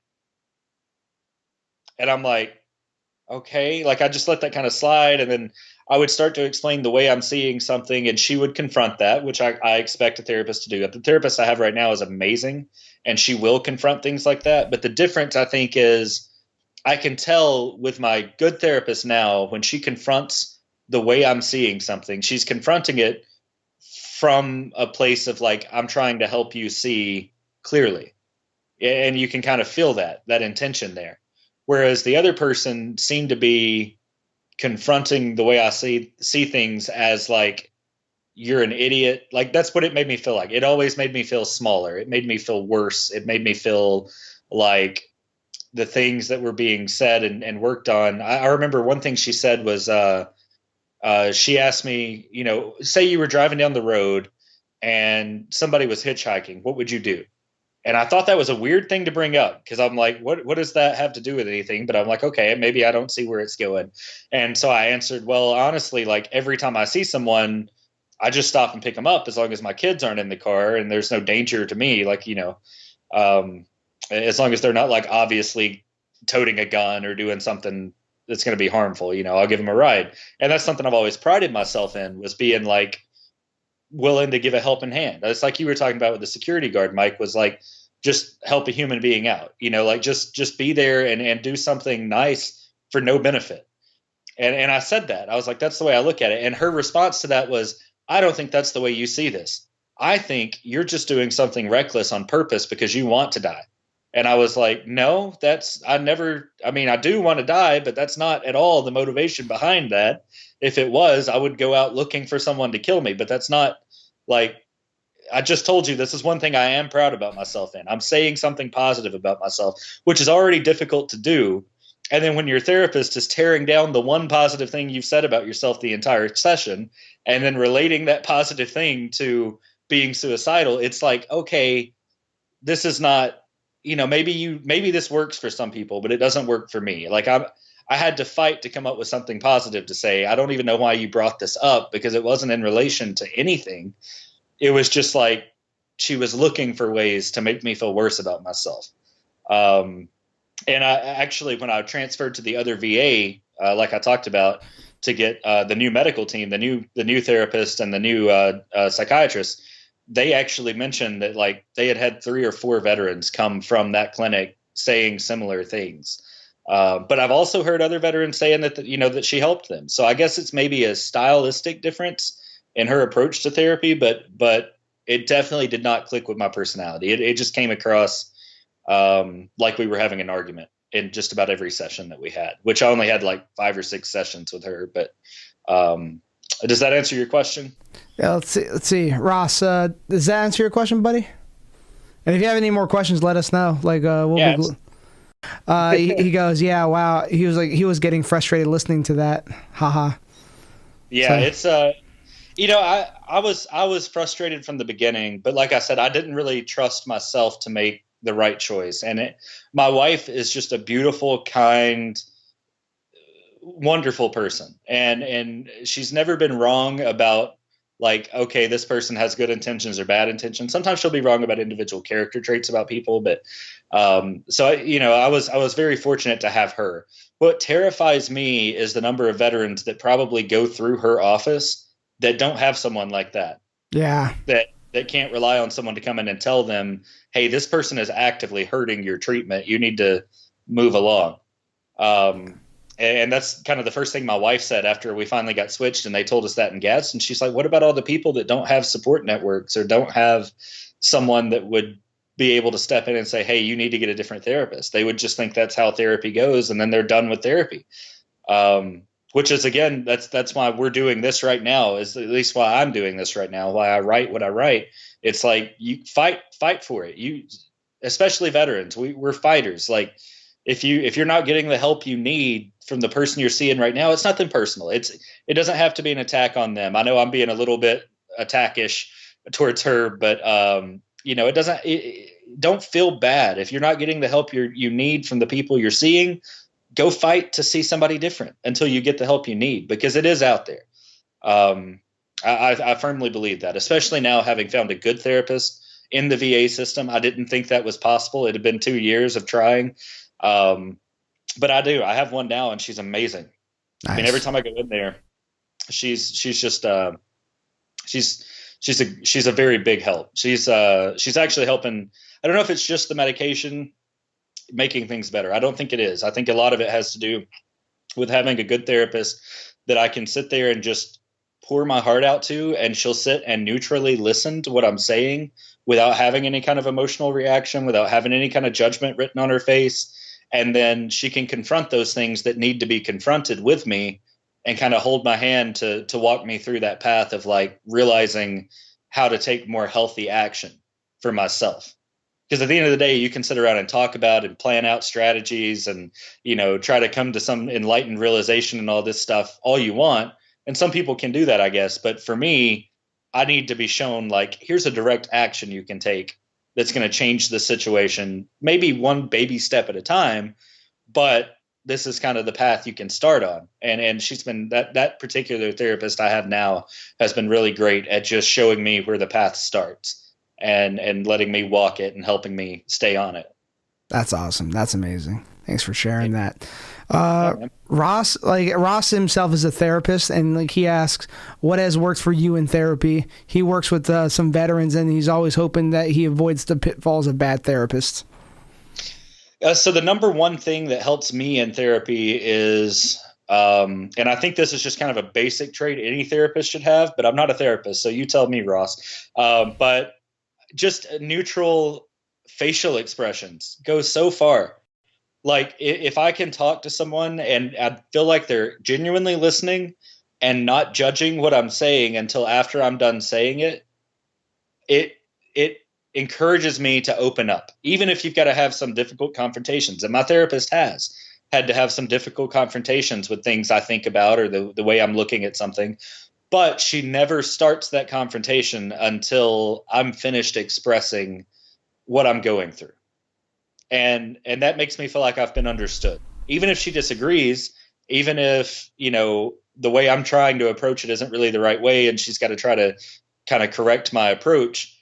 and I'm like, okay, like I just let that kind of slide. And then I would start to explain the way I'm seeing something, and she would confront that, which I expect a therapist to do. The therapist I have right now is amazing, and she will confront things like that. But the difference, I think, is I can tell with my good therapist now when she confronts the way I'm seeing something, she's confronting it from a place of like, I'm trying to help you see clearly. And you can kind of feel that intention there. Whereas the other person seemed to be confronting the way I see things as like, you're an idiot. Like that's what it made me feel like. It always made me feel smaller. It made me feel worse. It made me feel like the things that were being said and worked on. I remember one thing she said was, she asked me, say you were driving down the road and somebody was hitchhiking, what would you do? And I thought that was a weird thing to bring up because I'm like, what does that have to do with anything? But I'm like, okay, maybe I don't see where it's going. And so I answered, well, honestly, like every time I see someone, I just stop and pick them up as long as my kids aren't in the car and there's no danger to me. Like, as long as they're not like obviously toting a gun or doing something that's going to be harmful, I'll give them a ride. And that's something I've always prided myself in, was being like willing to give a helping hand. It's like you were talking about with the security guard, Mike, was like, just help a human being out, like just be there and do something nice for no benefit. And I said that. I was like, that's the way I look at it. And her response to that was, I don't think that's the way you see this. I think you're just doing something reckless on purpose because you want to die. And I was like, no, I do want to die, but that's not at all the motivation behind that. If it was, I would go out looking for someone to kill me, but that's not like, I just told you, this is one thing I am proud about myself in. I'm saying something positive about myself, which is already difficult to do. And then when your therapist is tearing down the one positive thing you've said about yourself the entire session, and then relating that positive thing to being suicidal, it's like, okay, this is not, maybe this works for some people, but it doesn't work for me. Like I had to fight to come up with something positive to say. I don't even know why you brought this up, because it wasn't in relation to anything. It was just like she was looking for ways to make me feel worse about myself. And I actually, when I transferred to the other VA, like I talked about, to get the new medical team, the new therapist and the new psychiatrist, they actually mentioned that like they had 3 or 4 veterans come from that clinic saying similar things. But I've also heard other veterans saying that that she helped them. So I guess it's maybe a stylistic difference in her approach to therapy, but it definitely did not click with my personality. It just came across like we were having an argument in just about every session that we had, which I only had like 5 or 6 sessions with her. But does that answer your question? Yeah, let's see. Ross, does that answer your question, buddy? And if you have any more questions, let us know. Like, he goes, yeah, wow. He was like, he was getting frustrated listening to that. Haha. Yeah, so. It's I was frustrated from the beginning, but like I said, I didn't really trust myself to make the right choice. And my wife is just a beautiful, kind, wonderful person. And she's never been wrong about like, okay, this person has good intentions or bad intentions. Sometimes she'll be wrong about individual character traits about people. But so, I was very fortunate to have her. What terrifies me is the number of veterans that probably go through her office that don't have someone like that. Yeah. That can't rely on someone to come in and tell them, hey, this person is actively hurting your treatment. You need to move along. And that's kind of the first thing my wife said after we finally got switched and they told us that in Gadsden. She's like, what about all the people that don't have support networks or don't have someone that would be able to step in and say, hey, you need to get a different therapist? They would just think that's how therapy goes. And then they're done with therapy. Which is, again, that's why we're doing this right now, is at least why I'm doing this right now, why I write what I write. It's like, you fight for it. You, especially veterans, we're fighters. Like if you're not getting the help you need from the person you're seeing right now, it's nothing personal. It doesn't have to be an attack on them. I know I'm being a little bit attackish towards her, but it doesn't. Don't feel bad if you're not getting the help you need from the people you're seeing. Go fight to see somebody different until you get the help you need, because it is out there. I firmly believe that, especially now having found a good therapist in the VA system. I didn't think that was possible. It had been 2 years of trying. But I do. I have one now, and she's amazing. Nice. I mean, every time I go in there, she's just she's a very big help. She's actually helping. I don't know if it's just the medication making things better. I don't think it is. I think a lot of it has to do with having a good therapist that I can sit there and just pour my heart out to, and she'll sit and neutrally listen to what I'm saying without having any kind of emotional reaction, without having any kind of judgment written on her face. And then she can confront those things that need to be confronted with me and kind of hold my hand to walk me through that path of like realizing how to take more healthy action for myself. Because at the end of the day, you can sit around and talk about and plan out strategies and, try to come to some enlightened realization and all this stuff all you want. And some people can do that, I guess. But for me, I need to be shown like, here's a direct action you can take that's going to change the situation, maybe one baby step at a time, but this is kind of the path you can start on. And she's been that particular therapist I have now has been really great at just showing me where the path starts and letting me walk it and helping me stay on it. That's awesome. That's amazing. Thanks for sharing that. Ross himself is a therapist, and like he asks, what has worked for you in therapy? He works with some veterans, and he's always hoping that he avoids the pitfalls of bad therapists. So the number one thing that helps me in therapy is, and I think this is just kind of a basic trait any therapist should have, but I'm not a therapist, so you tell me, Ross. But just neutral facial expressions go so far. Like if I can talk to someone and I feel like they're genuinely listening and not judging what I'm saying until after I'm done saying it, it encourages me to open up, even if you've got to have some difficult confrontations. And my therapist has had to have some difficult confrontations with things I think about or the way I'm looking at something. But she never starts that confrontation until I'm finished expressing what I'm going through. And that makes me feel like I've been understood, even if she disagrees, even if, the way I'm trying to approach it isn't really the right way. And she's got to try to kind of correct my approach.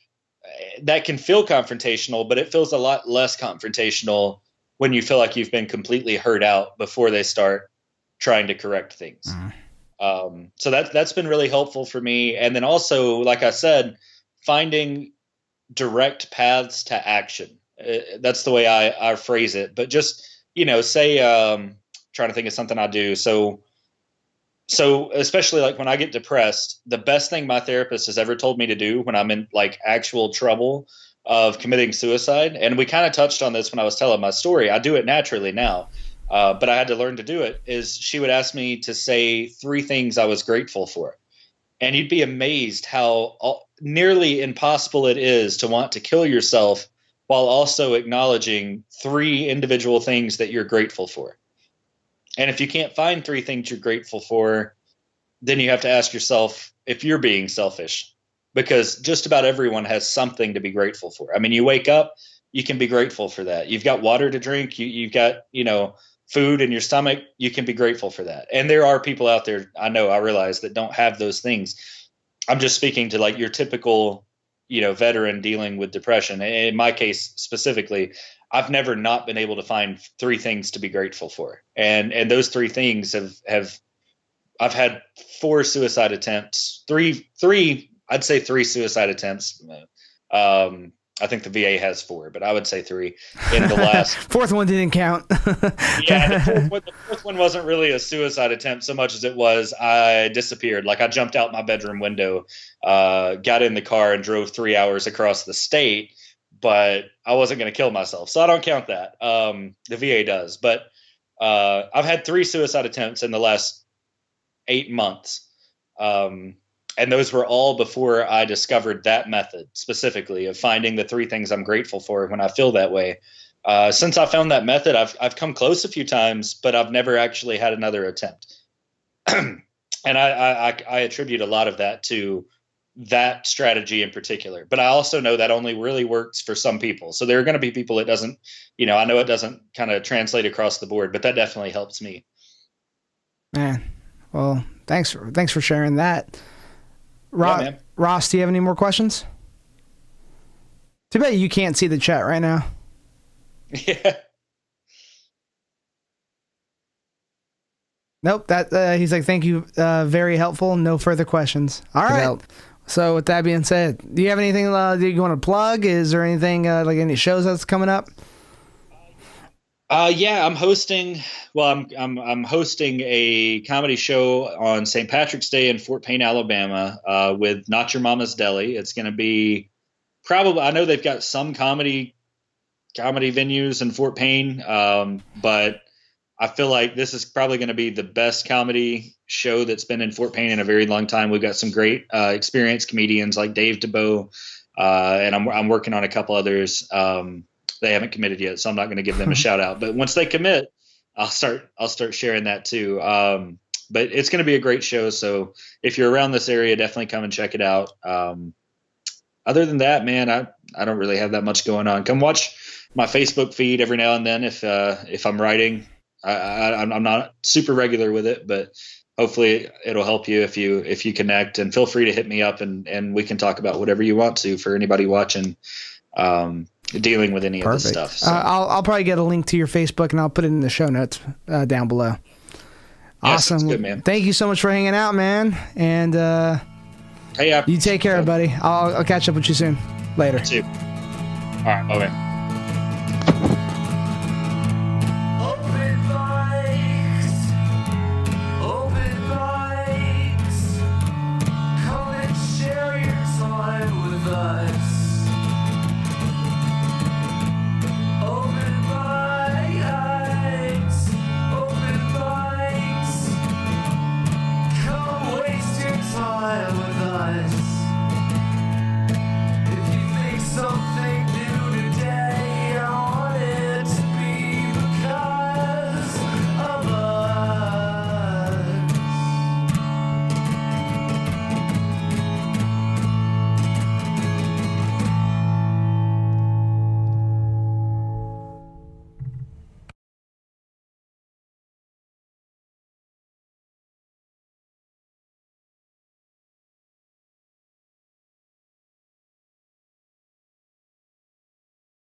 That can feel confrontational, but it feels a lot less confrontational when you feel like you've been completely heard out before they start trying to correct things. So that's been really helpful for me. And then also, like I said, finding direct paths to action. That's the way I phrase it. But just, say, trying to think of something I do. So especially like when I get depressed, the best thing my therapist has ever told me to do when I'm in like actual trouble of committing suicide. And we kind of touched on this when I was telling my story. I do it naturally now, but I had to learn to do it. Is she would ask me to say 3 things I was grateful for. And you'd be amazed how nearly impossible it is to want to kill yourself while also acknowledging 3 individual things that you're grateful for. And if you can't find 3 things you're grateful for, then you have to ask yourself if you're being selfish, because just about everyone has something to be grateful for. I mean, you wake up, you can be grateful for that. You've got water to drink, you've got, food in your stomach, you can be grateful for that. And there are people out there, I realize, that don't have those things. I'm just speaking to like your typical veteran dealing with depression. In my case specifically, I've never not been able to find 3 things to be grateful for. And those 3 things I've had 4 suicide attempts, I'd say 3 suicide attempts. I think the VA has 4, but I would say 3 in the last. 4th one didn't count. Yeah, the fourth one wasn't really a suicide attempt so much as it was I disappeared. Like I jumped out my bedroom window, got in the car and drove 3 hours across the state, but I wasn't going to kill myself. So I don't count that. The VA does. But I've had 3 suicide attempts in the last 8 months. And those were all before I discovered that method specifically of finding the 3 things I'm grateful for when I feel that way. Since I found that method, I've come close a few times, but I've never actually had another attempt. And I attribute a lot of that to that strategy in particular. But I also know that only really works for some people. So there are going to be people it doesn't, I know it doesn't kind of translate across the board, but that definitely helps me. Man, well, thanks for sharing that. Yeah, Ross, do you have any more questions? Too bad you can't see the chat right now. Yeah. Nope. He's like, thank you. Very helpful. No further questions. All right. So with that being said, do you have anything that you want to plug? Is there anything like any shows that's coming up? Yeah, I'm hosting. Well, I'm hosting a comedy show on St. Patrick's Day in Fort Payne, Alabama, with Not Your Mama's Deli. It's going to be probably. I know they've got some comedy venues in Fort Payne, but I feel like this is probably going to be the best comedy show that's been in Fort Payne in a very long time. We've got some great experienced comedians like Dave DeBow, and I'm working on a couple others. They haven't committed yet, so I'm not going to give them a shout out. But once they commit, I'll start sharing that too. But it's going to be a great show. So if you're around this area, definitely come and check it out. Other than that, man, I don't really have that much going on. Come watch my Facebook feed every now and then if I'm writing. I'm not super regular with it, but hopefully it'll help you if you connect, and feel free to hit me up and we can talk about whatever you want to for anybody watching, dealing with any of this stuff. So. I'll probably get a link to your Facebook and I'll put it in the show notes down below. Yes, awesome. Good, man. Thank you so much for hanging out, man. And hey, you take care, buddy. I'll catch up with you soon. Later. You too. All right. Bye, man.